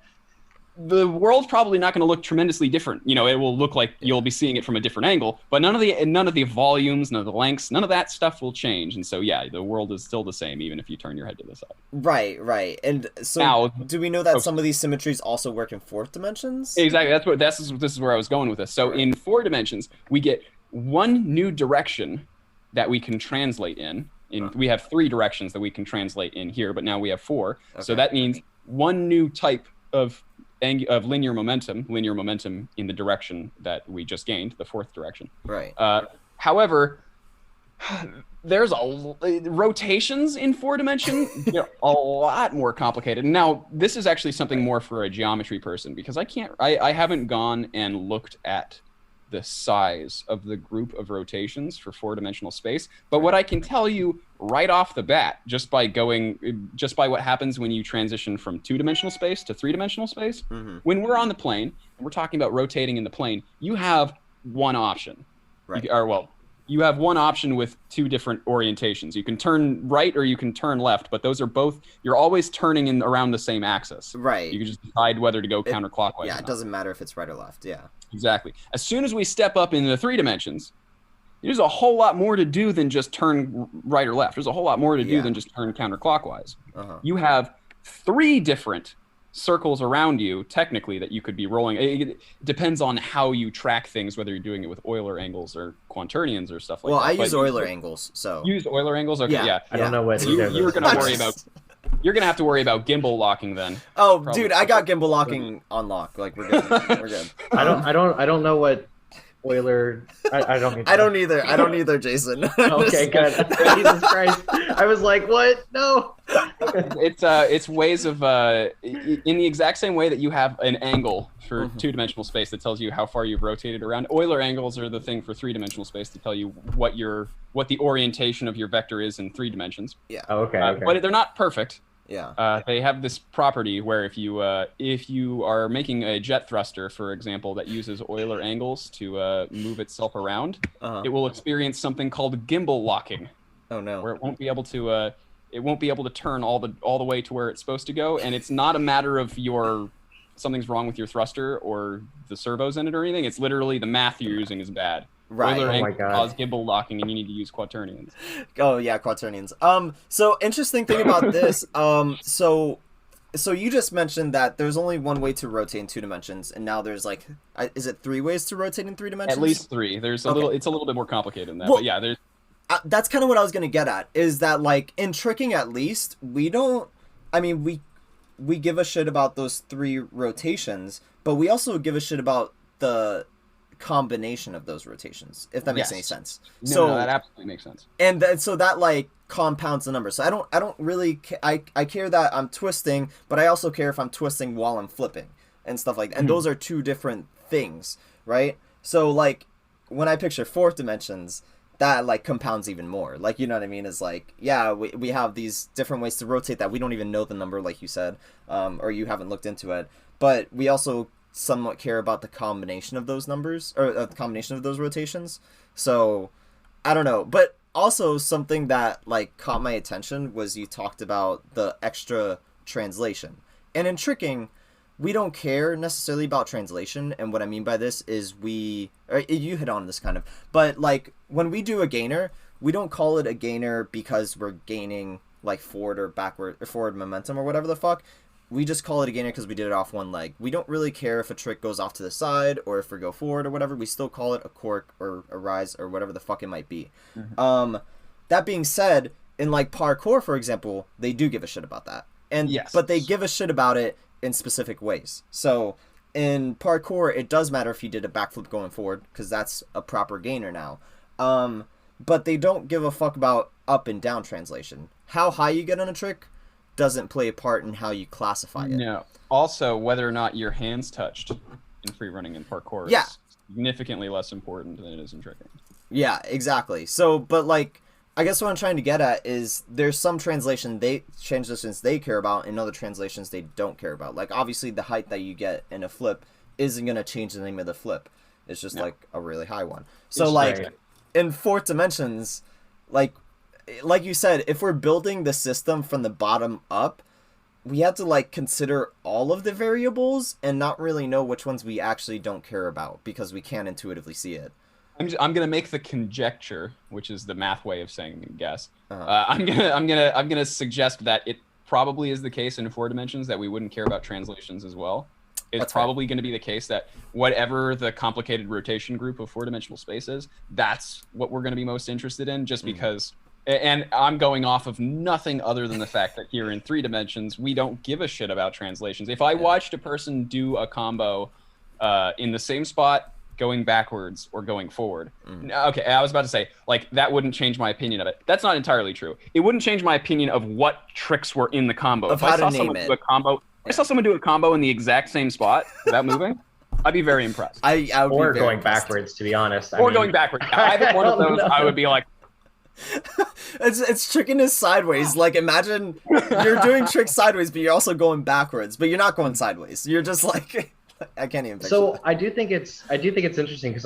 The world's probably not going to look tremendously different. It will look like you'll be seeing it from a different angle, but none of the volumes, none of the lengths, none of that stuff will change. And so, the world is still the same, even if you turn your head to the side. Right. And so now, do we know that some of these symmetries also work in 4th dimensions? Exactly. This is where I was going with this. So in 4 dimensions, we get one new direction that we can translate in. We have 3 directions that we can translate in here, but now we have 4. Okay. So that means one new type of linear momentum in the direction that we just gained, the 4th direction. Right. However, there's rotations in 4 dimension, a lot more complicated. Now, this is actually something more for a geometry person, because I haven't gone and looked at the size of the group of rotations for 4-dimensional space. But what I can tell you right off the bat, just by what happens when you transition from 2-dimensional space to 3-dimensional space, when we're on the plane and we're talking about rotating in the plane, you have one option. Right. You have one option with 2 different orientations. You can turn right or you can turn left, but those are both, you're always turning around the same axis. Right. You can just decide whether to go counterclockwise. Yeah, it doesn't matter if it's right or left. Yeah. Exactly. As soon as we step up into the 3 dimensions, there's a whole lot more to do than just turn right or left. There's a whole lot more to do than just turn counterclockwise. You have 3 different circles around you, technically, that you could be rolling. It depends on how you track things, whether you're doing it with Euler angles or Quaternions or stuff like that. Well, I use Euler angles, so. Use Euler angles? Okay, yeah. I don't know what you're going to worry about. You're going to have to worry about gimbal locking then. Oh, probably. Dude, I got gimbal locking on lock. Like, we're good. We're good. I don't know what Euler. I don't. I don't either. I don't either, Jason. Okay, good. Jesus Christ! I was like, what? No. It's ways of in the exact same way that you have an angle for 2-dimensional space that tells you how far you've rotated around. Euler angles are the thing for 3-dimensional space to tell you what the orientation of your vector is in 3 dimensions. Yeah. Oh, okay. But they're not perfect. Yeah. They have this property where if you are making a jet thruster, for example, that uses Euler angles to move itself around, it will experience something called gimbal locking. Oh no. Where it won't be able to it won't be able to turn all the way to where it's supposed to go. And it's not a matter of something's wrong with your thruster or the servos in it or anything. It's literally the math you're using is bad. Right. Euler Oh my angle God. cause gimbal locking, and you need to use quaternions. Oh yeah, quaternions. So interesting thing about this. So you just mentioned that there's only one way to rotate in 2 dimensions, and now there's like, is it 3 ways to rotate in 3 dimensions? At least 3. There's a little. It's a little bit more complicated than that. Well, but yeah, there's. That's kind of what I was gonna get at. Is that like in tricking at least we don't. I mean we give a shit about those 3 rotations, but we also give a shit about the combination of those rotations, if that makes any sense. No, that absolutely makes sense. And then so that like compounds the number. So I don't really I care that I'm twisting, but I also care if I'm twisting while I'm flipping and stuff like that. And those are 2 different things, right? So like when I picture 4th dimensions, that like compounds even more. Like, you know what I mean? Is like, yeah, we have these different ways to rotate that we don't even know the number, like you said, or you haven't looked into it. But we also somewhat care about the combination of those numbers, or the combination of those rotations. So I don't know, but also something that like caught my attention was you talked about the extra translation. And in tricking, we don't care necessarily about translation, and what I mean by this is you hit on this kind of, but like when we do a gainer, we don't call it a gainer because we're gaining like forward or backward or forward momentum or whatever the fuck. We just call it a gainer because we did it off one leg. We don't really care if a trick goes off to the side or if we go forward or whatever. We still call it a cork or a rise or whatever the fuck it might be. Mm-hmm. That being said, in like parkour, for example, they do give a shit about that. But they give a shit about it in specific ways. So in parkour, it does matter if you did a backflip going forward because that's a proper gainer now. But they don't give a fuck about up and down translation. How high you get on a trick doesn't play a part in how you classify it. No. Also, whether or not your hands touched in free running and parkour is significantly less important than it is in tricking. Yeah, exactly. So, but like, I guess what I'm trying to get at is there's some translations they care about and other translations they don't care about. Like, obviously, the height that you get in a flip isn't going to change the name of the flip. It's just like a really high one. So, like, in 4th dimensions, like you said, if we're building the system from the bottom up, we have to like consider all of the variables and not really know which ones we actually don't care about because we can't intuitively see it. I'm gonna make the conjecture, which is the math way of saying guess. I'm gonna suggest that it probably is the case in 4 dimensions that we wouldn't care about translations as well. It's probably going to be the case that whatever the complicated rotation group of 4-dimensional space is, that's what we're going to be most interested in, just because. And I'm going off of nothing other than the fact that here in 3 dimensions, we don't give a shit about translations. If I watched a person do a combo in the same spot, going backwards or going forward. Okay, I was about to say, like, that wouldn't change my opinion of it. That's not entirely true. It wouldn't change my opinion of what tricks were in the combo. Of how to name it. I saw someone do a combo in the exact same spot without moving, I'd be very impressed. I would or be very going impressed. backwards, to be honest. Going backwards. If I had one of those, I would be like, it's tricking us sideways. Like, imagine you're doing tricks sideways, but you're also going backwards, but you're not going sideways. You're just like, I can't even picture So that. I do think it's interesting because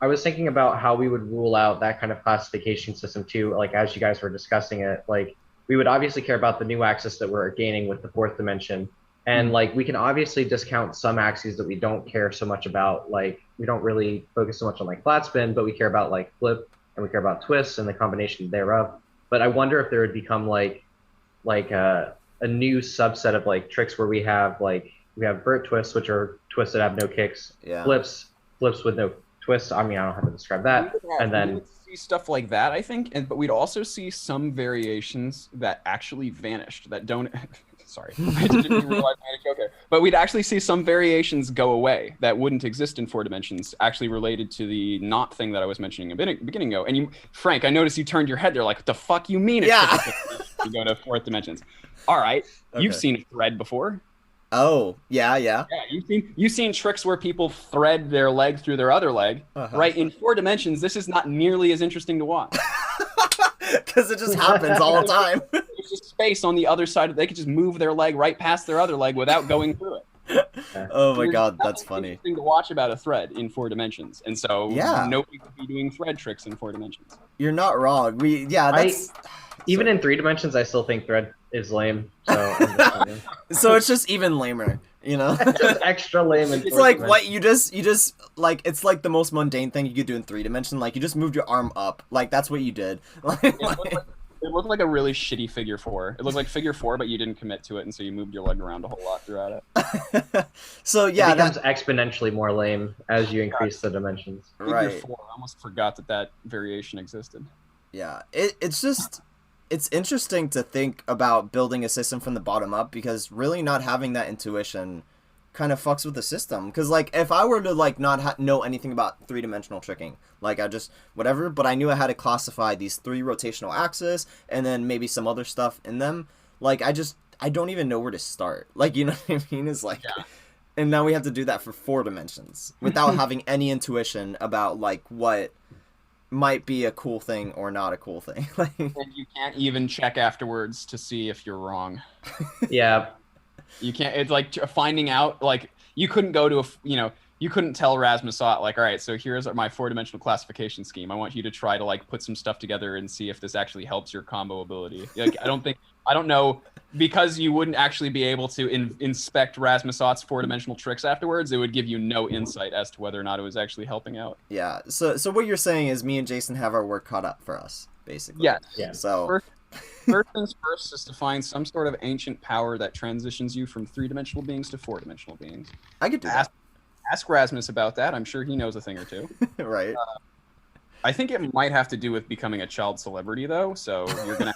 I was thinking about how we would rule out that kind of classification system too. Like, as you guys were discussing it, like, we would obviously care about the new axis that we're gaining with the 4th dimension. And like, we can obviously discount some axes that we don't care so much about. Like, we don't really focus so much on like flat spin, but we care about like flip and we care about twists and the combination thereof. But I wonder if there would become like a new subset of like tricks where we have vert twists, which are twists that have no kicks, flips with no twists. I mean, I don't have to describe that. And then we would see stuff like that, I think, but we'd also see some variations that actually vanished, that don't. Sorry, I didn't realize I had a joke there. But we'd actually see some variations go away that wouldn't exist in 4 dimensions, actually related to the knot thing that I was mentioning a beginning ago. And you, Frank, I noticed you turned your head there like, what the fuck you mean? Yeah. You go to 4th dimensions. All right, You've seen a thread before. Oh, yeah. Yeah, you've sseen tricks where people thread their leg through their other leg, right? In 4 dimensions, this is not nearly as interesting to watch. Because it just happens all the time. There's just space on the other side. They could just move their leg right past their other leg without going through it. Oh my god, that's funny. Interesting to watch about a thread in 4 dimensions, and so nobody could be doing thread tricks in 4 dimensions. You're not wrong. Even in 3 dimensions, I still think thread is lame. So I'm just kidding. So it's just even lamer, you know? Just extra lame in It's 4 like dimensions. what you just like. It's like the most mundane thing you could do in 3 dimension. Like you just moved your arm up. Like that's what you did. It looked like a really shitty figure 4. It looked like figure 4, but you didn't commit to it, and so you moved your leg around a whole lot throughout it. So It yeah, becomes exponentially more lame as you increase the dimensions. Figure right. 4, I almost forgot that variation existed. Yeah, it's interesting to think about building a system from the bottom up because really not having that intuition kind of fucks with the system. Because like if I were to like not know anything about 3-dimensional tricking, like I just whatever, but I knew I had to classify these 3 rotational axes and then maybe some other stuff in them. Like I don't even know where to start. Like you know what I mean? It's like. Yeah. And now we have to do that for 4 dimensions without having any intuition about like what might be a cool thing or not a cool thing. And you can't even check afterwards to see if you're wrong. Yeah. You can't. It's like finding out. Like you couldn't go to you couldn't tell Rasmusot like, all right, so here's my 4-dimensional classification scheme. I want you to try to like put some stuff together and see if this actually helps your combo ability. Like I don't know, because you wouldn't actually be able to inspect Rasmusot's 4-dimensional tricks afterwards. It would give you no insight as to whether or not it was actually helping out. Yeah. So what you're saying is me and Jason have our work cut up for us, basically. Yeah. Yeah. So First things first is to find some sort of ancient power that transitions you from 3-dimensional beings to 4-dimensional beings. I could do that. Ask Rasmus about that. I'm sure he knows a thing or two. Right. I think it might have to do with becoming a child celebrity, though. So you're gonna.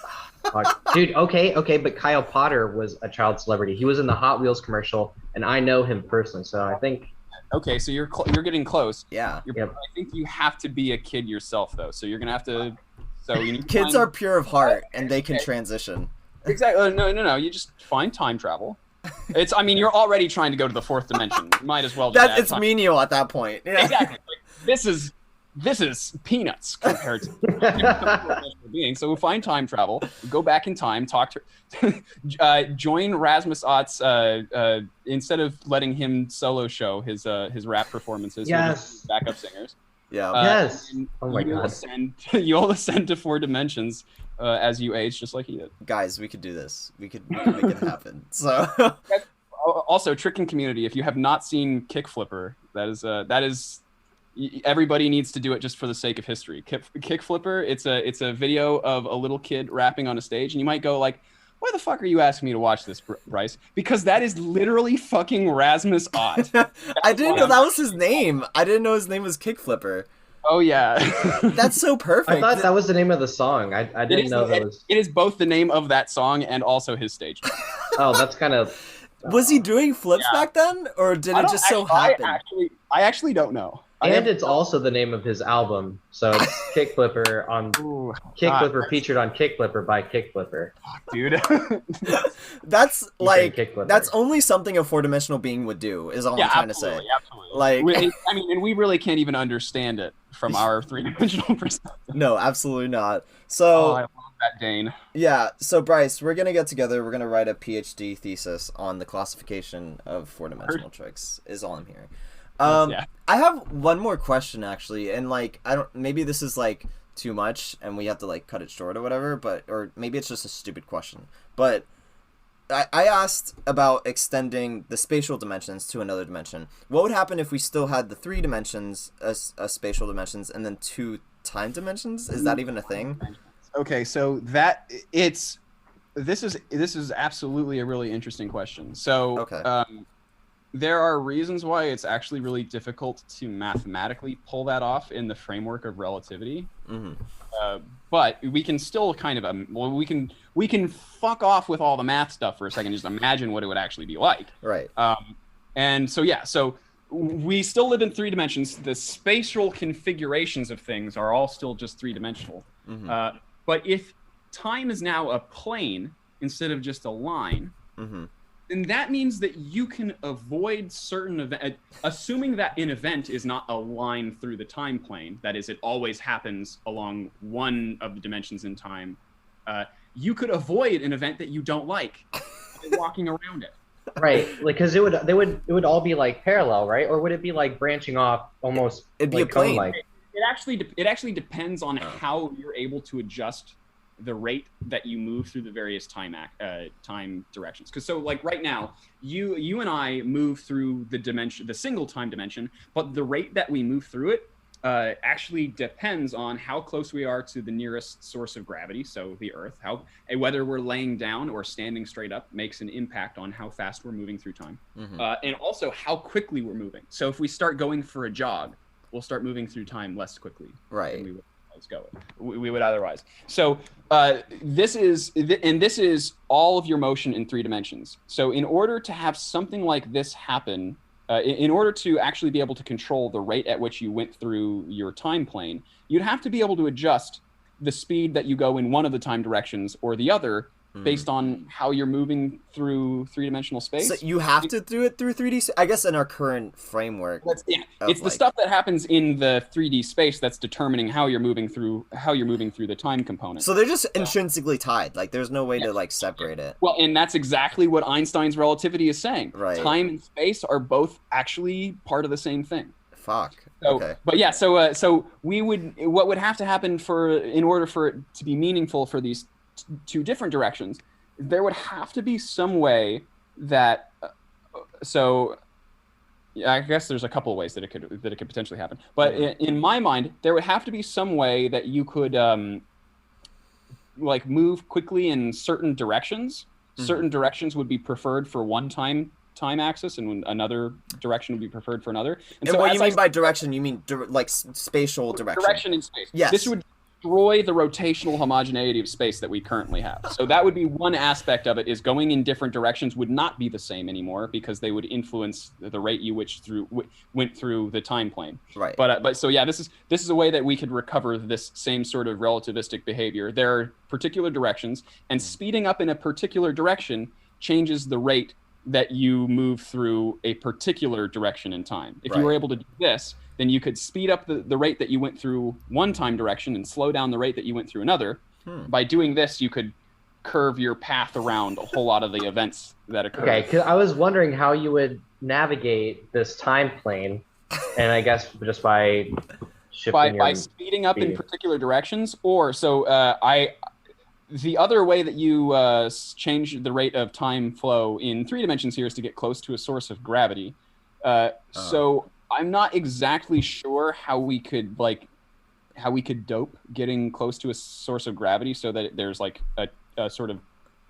Dude, okay, but Kyle Potter was a child celebrity. He was in the Hot Wheels commercial, and I know him personally, so I think. Okay, so you're getting close. Yeah. Yep. I think you have to be a kid yourself, though. So you're gonna have to. So you need to Kids find- are pure of heart and they can transition. Exactly. No. You just find time travel. I mean, you're already trying to go to the 4th dimension. You might as well. Just That add it's time. menial at that point. Yeah. Exactly. Like, this is peanuts compared to being. So we'll find time travel, go back in time, talk to, join Rasmusot's. Instead of letting him solo show his rap performances, Yes. backup singers. Yeah. Yes. And Oh my God. You'll ascend to 4 dimensions as you age, just like he did. Guys, we could do this. We could make it happen. So Also, tricking community. If you have not seen Kick Flipper, that is everybody needs to do it just for the sake of history. Kick Flipper. It's a video of a little kid rapping on a stage, and you might go like, "Why the fuck are you asking me to watch this, Bryce?" Because that is literally fucking Rasmus Ott. I didn't know that was his name. I didn't know his name was Kick Flipper. Oh yeah. That's so perfect. I thought that was the name of the song. I didn't know that was. It is both the name of that song and also his stage name. Oh, that's kind of. Was he doing flips Yeah. back then, or did it just so happen? I actually don't know. And it's also the name of his album. So it's Kick Flipper on Ooh, Kick God, Flipper featured on Kick Flipper by Kick Flipper. dude. That's like Kick Flipper. that's only something a 4-dimensional being would do. Is all I'm trying to say. Absolutely. Like- I mean, and we really can't even understand it from our 3-dimensional perspective. No, absolutely not. Oh, So I love that Dane. yeah, so Bryce, we're gonna get together. We're gonna write a PhD thesis on the classification of 4-dimensional tricks. Is all I'm hearing. Yeah. I have one more question actually, and like I don't. Maybe this is like too much, and we have to like cut it short or whatever. But or maybe it's just a stupid question. But I asked about extending the spatial dimensions to another dimension. What would happen if we still had the 3 dimensions as spatial dimensions and then 2 time dimensions? Is that even a thing? Okay, so this is absolutely a really interesting question. So Okay. there are reasons why it's actually really difficult to mathematically pull that off in the framework of relativity. Mm-hmm. But we can still kind of we can fuck off with all the math stuff for a second. Just imagine what it would actually be like. Right. And so yeah, so we still live in 3 dimensions. The spatial configurations of things are all still just 3-dimensional. Mm-hmm. But if time is now a plane instead of just a line, Mm-hmm. then that means that you can avoid certain event, assuming that an event is not a line through the time plane, that is, it always happens along one of the dimensions in time, you could avoid an event that you don't like by walking around it. Right, like because it would all be like parallel, right? Or would it be like branching off almost? It'd be like a plane. cone-like? It actually depends on how you're able to adjust the rate that you move through the various time directions. Because so like right now, you and I move through the single time dimension, but the rate that we move through it actually depends on how close we are to the nearest source of gravity, so the Earth. Whether we're laying down or standing straight up makes an impact on how fast we're moving through time, and also how quickly we're moving. So if we start going for a jog, we'll start moving through time less quickly than we would otherwise. So this is all of your motion in 3 dimensions. So in order to have something like this happen, in order to actually be able to control the rate at which you went through your time plane, you'd have to be able to adjust the speed that you go in one of the time directions or the other based on how you're moving through 3-dimensional space. So you have to do it through 3D. I guess in our current framework, it's the stuff that happens in the 3D space that's determining how you're moving through the time component. So they're just intrinsically tied. Like there's no way to like separate it. Well, and that's exactly what Einstein's relativity is saying. Right. Time and space are both actually part of the same thing. Fuck. So, okay. But yeah, so what would have to happen in order for it to be meaningful for these 2 different directions, there would have to be some way that I guess there's a couple of ways that it could potentially happen, but in my mind there would have to be some way that you could like move quickly in certain directions. Certain directions would be preferred for one time axis, and another direction would be preferred for another. And so what you mean by direction, you mean like spatial direction? Direction in space. Yes. This would destroy the rotational homogeneity of space that we currently have. So that would be one aspect of it, is going in different directions would not be the same anymore because they would influence the rate you went through the time plane. Right. But so yeah, this is a way that we could recover this same sort of relativistic behavior. There are particular directions, and speeding up in a particular direction changes the rate that you move through a particular direction in time. If you were able to do this, then you could speed up the rate that you went through one time direction and slow down the rate that you went through another. By doing this, you could curve your path around a whole lot of the events that occur. Okay, 'cause I was wondering how you would navigate this time plane, and I guess just by shifting by speeding up in particular directions, or the other way that you change the rate of time flow in 3 dimensions here is to get close to a source of gravity. So I'm not exactly sure how we could dope getting close to a source of gravity so that there's like a sort of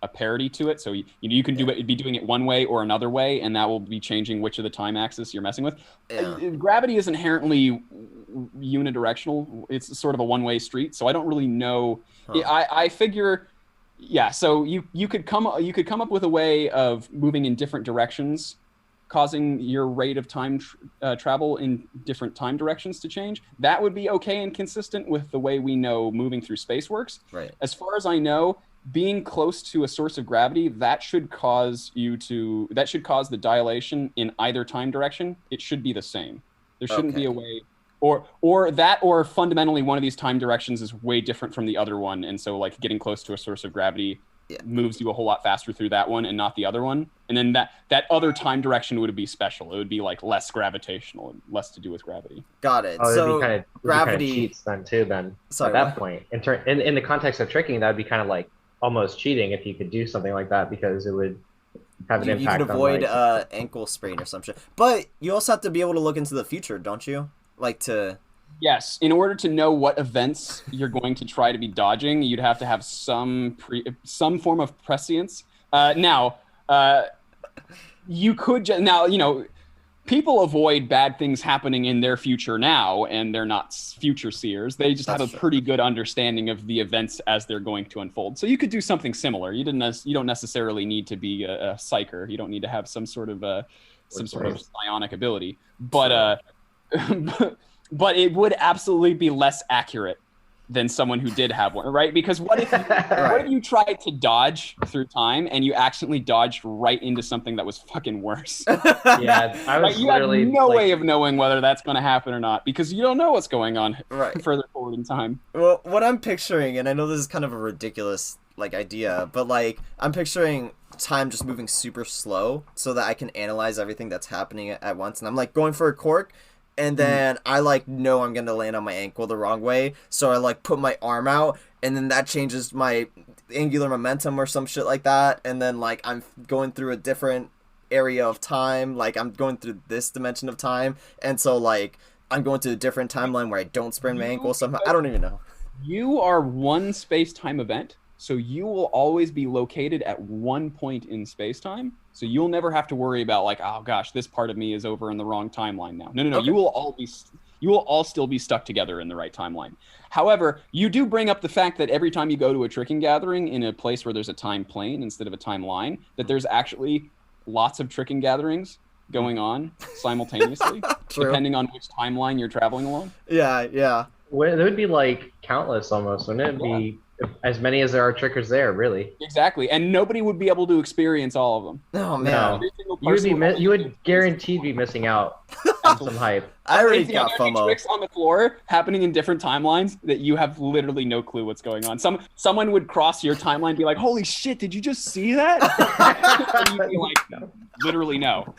a parity to it. So you can be doing it one way or another way, and that will be changing which of the time axis you're messing with. Gravity is inherently unidirectional. It's sort of a one-way street, so I don't really know. I figure, so you could come up with a way of moving in different directions, causing your rate of time travel in different time directions to change. That would be okay and consistent with the way we know moving through space works. Right. As far as I know, being close to a source of gravity, that should cause the dilation in either time direction. It should be the same. There shouldn't be a way, or fundamentally one of these time directions is way different from the other one, and so like getting close to a source of gravity moves you a whole lot faster through that one and not the other one. And then that other time direction would be special. It would be like less gravitational and less to do with gravity. Got it. Oh, so gravity cheats then too. Then Sorry, at that point, in the context of tricking, that would be kind of like almost cheating if you could do something like that, because it would have an impact. You could avoid on ankle sprain or some shit. But you also have to be able to look into the future, don't you? Like to. Yes, in order to know what events you're going to try to be dodging, you'd have to have some form of prescience. You could people avoid bad things happening in their future now, and they're not future seers. They just have a pretty good understanding of the events as they're going to unfold. So you could do something similar. You don't necessarily need to be a psyker. You don't need to have some sort of psionic ability, but but it would absolutely be less accurate than someone who did have one, right? Because what if you tried to dodge through time and you accidentally dodged right into something that was fucking worse? Yeah, I was you have no way of knowing whether that's going to happen or not, because you don't know what's going on further forward in time. Well, what I'm picturing, and I know this is kind of a ridiculous idea, but I'm picturing time just moving super slow so that I can analyze everything that's happening at once, and I'm going for a cork. And then I know I'm gonna land on my ankle the wrong way, so I put my arm out, and then that changes my angular momentum or some shit like that, and then like I'm going through a different area of time, like I'm going through this dimension of time, and so like I'm going to a different timeline where I don't sprain my ankle somehow. I don't even know. You are one space-time event, so you will always be located at one point in space-time. So you'll never have to worry about like, oh gosh, this part of me is over in the wrong timeline now. No. Okay. You will all still be stuck together in the right timeline. However, you do bring up the fact that every time you go to a tricking gathering in a place where there's a time plane instead of a timeline, that there's actually lots of tricking gatherings going on simultaneously, depending on which timeline you're traveling along. Yeah. Well, there would be like countless almost, wouldn't it? Be as many as there are trickers there, really. Exactly, and nobody would be able to experience all of them. Oh man, no. You would guaranteed be missing out on some hype. I already got FOMO. Tricks on the floor happening in different timelines that you have literally no clue what's going on. Someone would cross your timeline and be like, "Holy shit, did you just see that?" And you'd be like, "No, literally no."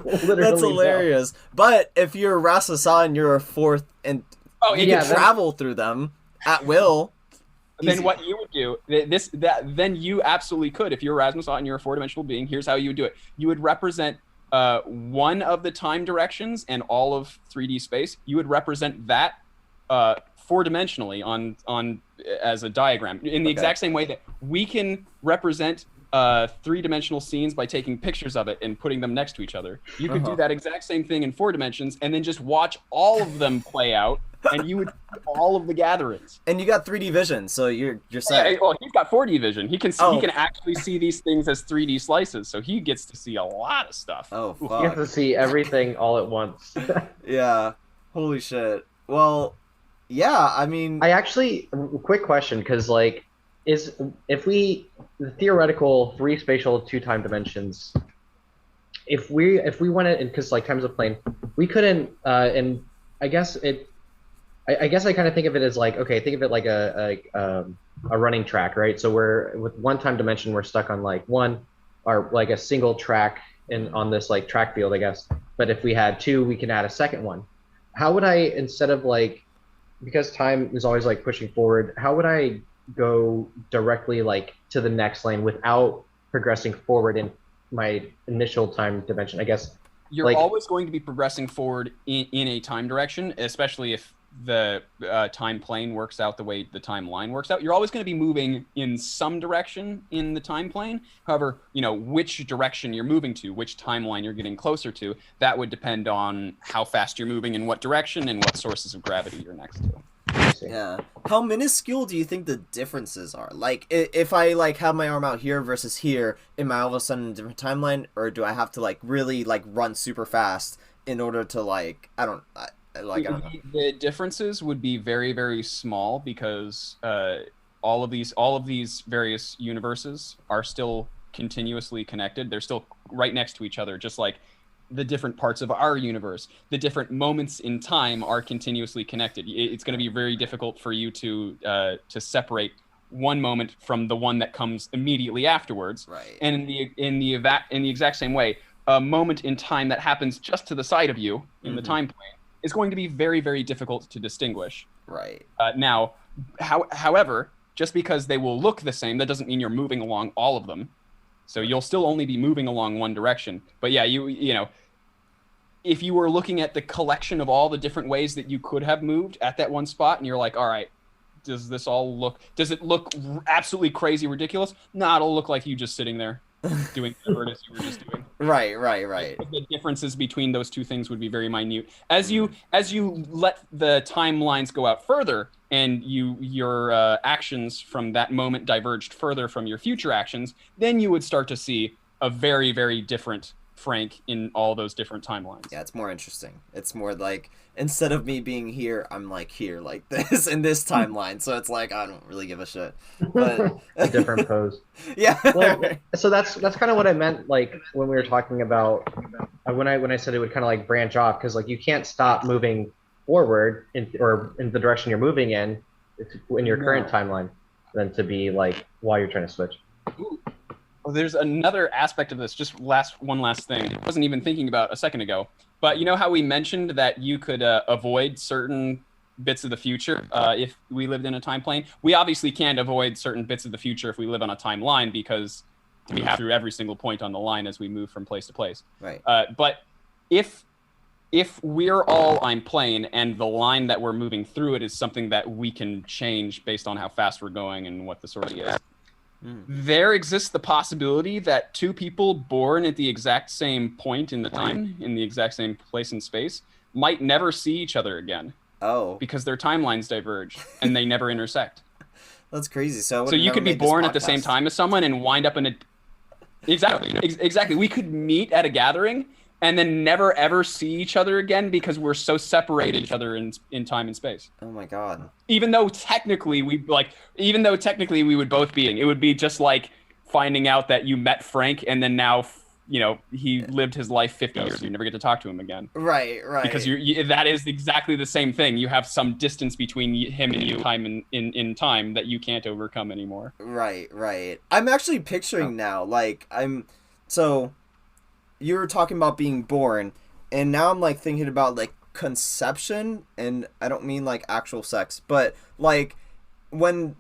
That's hilarious. No. But if you're Rasasa and you're a fourth, and you can travel through them at will. Then what you would do, then you absolutely could. If you're Rasmussen and you're a four-dimensional being, here's how you would do it. You would represent one of the time directions and all of 3D space. You would represent that four-dimensionally on as a diagram in the exact same way that we can represent three-dimensional scenes by taking pictures of it and putting them next to each other. You could do that exact same thing in 4 dimensions and then just watch all of them play out, and you would all of the gatherings. And you got 3D vision, so you're set. Yeah, well, he's got 4D vision. He can see, he can actually see these things as 3D slices, so he gets to see a lot of stuff. Oh, fuck. You get to see everything all at once. Yeah. Holy shit. Well, yeah, I mean... Quick question, because, like, if the theoretical 3 spatial 2 time dimensions, if we wanted, because like time's a plane, we couldn't, and I guess I kind of think of it as like, okay, think of it like a running track, right? So we're with 1 time dimension, we're stuck on like one or like a single track on this like track field, I guess. But if we had 2, we can add a second one. How would I, instead of like, because time is always like pushing forward, how would I go directly like to the next lane without progressing forward in my initial time dimension? I guess you're always going to be progressing forward in a time direction, especially if the time plane works out the way the timeline works out. You're always going to be moving in some direction in the time plane. However, which direction you're moving to, which timeline you're getting closer to, that would depend on how fast you're moving in what direction and what sources of gravity you're next to. Yeah. How minuscule do you think the differences are? Like, if I like have my arm out here versus here, am I all of a sudden in a different timeline, or do I have to like really like run super fast in order to like I don't know. The differences would be very, very small because all of these various universes are still continuously connected. They're still right next to each other, just like the different parts of our universe. The different moments in time are continuously connected. It's going to be very difficult for you to separate one moment from the one that comes immediately afterwards. Right. And in the exact same way, a moment in time that happens just to the side of you in the time plane is going to be very, very difficult to distinguish. Right. Now, however, just because they will look the same, that doesn't mean you're moving along all of them. So you'll still only be moving along one direction. But yeah, if you were looking at the collection of all the different ways that you could have moved at that one spot, and you're like, all right, does it look absolutely crazy ridiculous? No, it'll look like you just sitting there doing whatever it is you were just doing. Right. The differences between those two things would be very minute. As you let the timelines go out further, and your actions from that moment diverged further from your future actions, then you would start to see a very, very different Frank in all those different timelines. Yeah, it's more interesting. It's more like, instead of me being here, I'm like here like this in this timeline. So it's like, I don't really give a shit. But a different pose. Yeah. Well, so that's kind of what I meant, like when we were talking about when I said it would kind of like branch off, because like you can't stop moving forward in the direction you're moving in your current timeline than to be like while you're trying to switch. Ooh. Well, there's another aspect of this, just one last thing I wasn't even thinking about a second ago, but you know how we mentioned that you could avoid certain bits of the future if we lived in a time plane. We obviously can't avoid certain bits of the future if we live on a timeline because we have through every single point on the line as we move from place to place. Right. But if we're all on plane and the line that we're moving through it is something that we can change based on how fast we're going and what the sort of is, there exists the possibility that two people born at the exact same point in the time, in the exact same place in space, might never see each other again. Oh. Because their timelines diverge and they never intersect. That's crazy. So you could be born at the same time as someone and wind up in a... Exactly. We could meet at a gathering and then never ever see each other again because we're so separated each other in time and space. Oh my god. Even though technically we would both be, it would be just like finding out that you met Frank and then now, you know, he lived his life 50 years. You never get to talk to him again. Right. Because that is exactly the same thing. You have some distance between him and you in time that you can't overcome anymore. Right. I'm actually picturing now, like, so you were talking about being born, and now I'm like thinking about like conception, and I don't mean like actual sex, but like when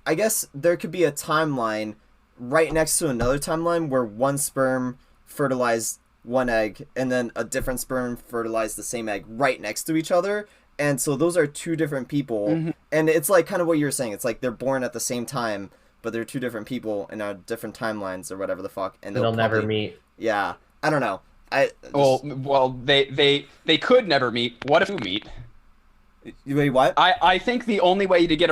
I guess there could be a timeline right next to another timeline where one sperm fertilized one egg and then a different sperm fertilized the same egg right next to each other, and so those are two different people. And it's like kind of what you were saying, it's like they're born at the same time but they're two different people and are different timelines or whatever the fuck, and they'll never meet. Yeah, I don't know. Well, they could never meet. What if you meet? Wait, what? I think the only way to get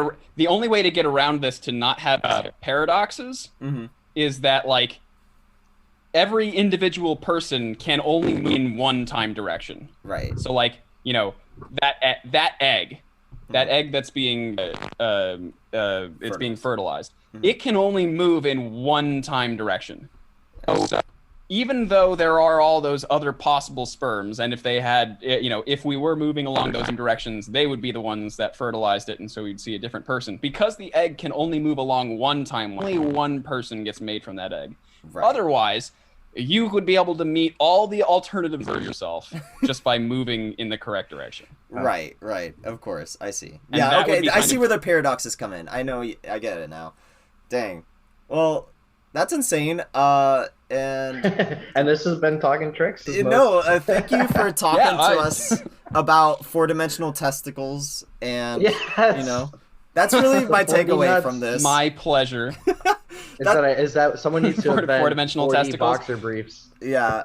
around this to not have paradoxes is that like every individual person can only move in one time direction. Right. So like, you know, that egg that's being it's being fertilized. It can only move in one time direction. So even though there are all those other possible sperms, and if they had, you know, if we were moving along those directions, they would be the ones that fertilized it, and so we'd see a different person. Because the egg can only move along one timeline, only one person gets made from that egg. Right. Otherwise, you would be able to meet all the alternatives for yourself just by moving in the correct direction. Right. Of course, I see. And yeah, okay, I see where the paradoxes come in. I know, I get it now. Dang. Well, that's insane. And and this has been Talking Tricks. No, thank you for talking to us about four-dimensional testicles, and you know, that's really my takeaway from this. My pleasure. Is that someone needs to invent four-dimensional testicles boxer briefs? Yeah.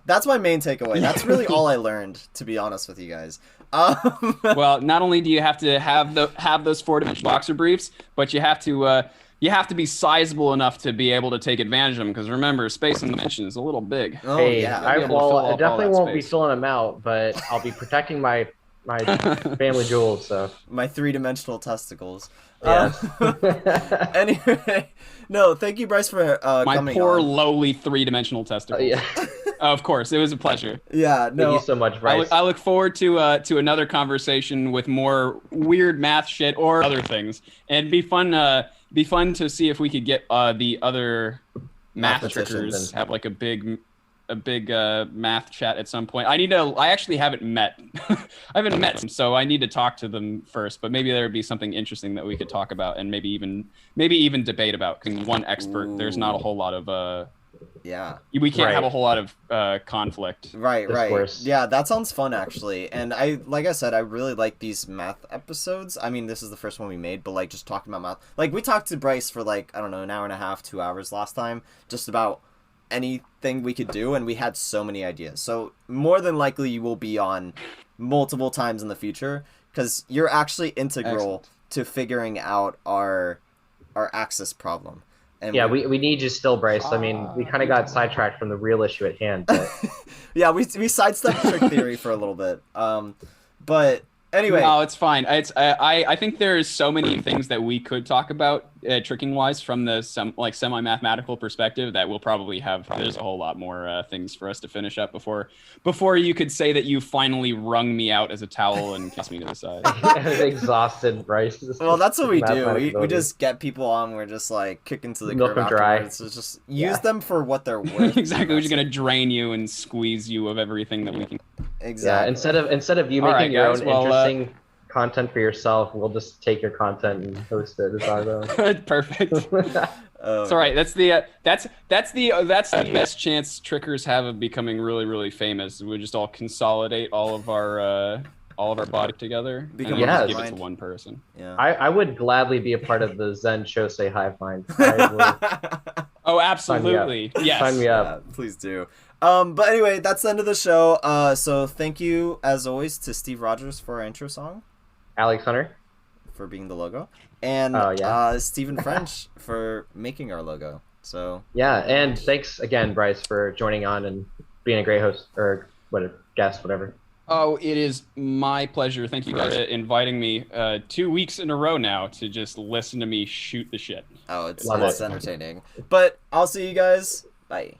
That's my main takeaway. That's really all I learned, to be honest with you guys. Well, not only do you have to have those four-dimensional boxer briefs, but you have to be sizable enough to be able to take advantage of them. Because remember, space and dimension is a little big. Oh, hey, yeah. I definitely won't be filling them out, but I'll be protecting my family jewels. So my three-dimensional testicles. Yeah. Anyway, no, thank you, Bryce, for my coming poor on. lowly three-dimensional testicles. Yeah. Of course, it was a pleasure. Yeah, no. Thank you so much, Bryce. I look forward to another conversation with more weird math shit or other things, and be fun to see if we could get the other math trickers have like a big math chat at some point. I actually haven't met I haven't met them, so I need to talk to them first, but maybe there would be something interesting that we could talk about and maybe even debate about, because one expert, there's not a whole lot of we can't have a whole lot of conflict. Right. Yeah, that sounds fun, actually. And like I said, I really like these math episodes. I mean, this is the first one we made, but like just talking about math. Like we talked to Bryce for like, I don't know, an hour and a half, 2 hours last time, just about anything we could do, and we had so many ideas. So more than likely you will be on multiple times in the future, because you're actually integral to figuring out our axis problem. And yeah, we need you still, Bryce. I mean, we kind of got sidetracked from the real issue at hand. But... yeah, we sidestepped trick theory for a little bit. But anyway, no, it's fine. I think there's so many things that we could talk about tricking wise from the semi-mathematical perspective that we'll probably there's a whole lot more things for us to finish up before you could say that you finally wrung me out as a towel and kissed me to the side. Exhausted, Bryce. Well, that's what we do. We just get people on. We're just like kicking to the curb afterwards. So just use them for what they're worth. Exactly. We're just gonna drain you and squeeze you of everything that we can. Exactly. Yeah. Instead of you making your own interesting content for yourself. We'll just take your content and host it as our own. Perfect. Oh, It's all right. That's the best chance trickers have of becoming really, really famous. We just all consolidate all of our body together Become and then just give blind. it to one person. Yeah. I would gladly be a part of the Zen Shosei hive mind. I will Oh, absolutely. Yes. sign me Yeah, up. please do. But anyway, that's the end of the show. So thank you, as always, to Steve Rogers for our intro song, Alex Hunter. for being the logo, and Oh, yeah. Stephen French for making our logo. So Yeah, and thanks again, Bryce, for joining on and being a great host or guest, whatever. Oh, it is my pleasure. Thank you guys for inviting me 2 weeks in a row now to just listen to me shoot the shit. it's Love it's it. entertaining. But I'll see you guys. Bye.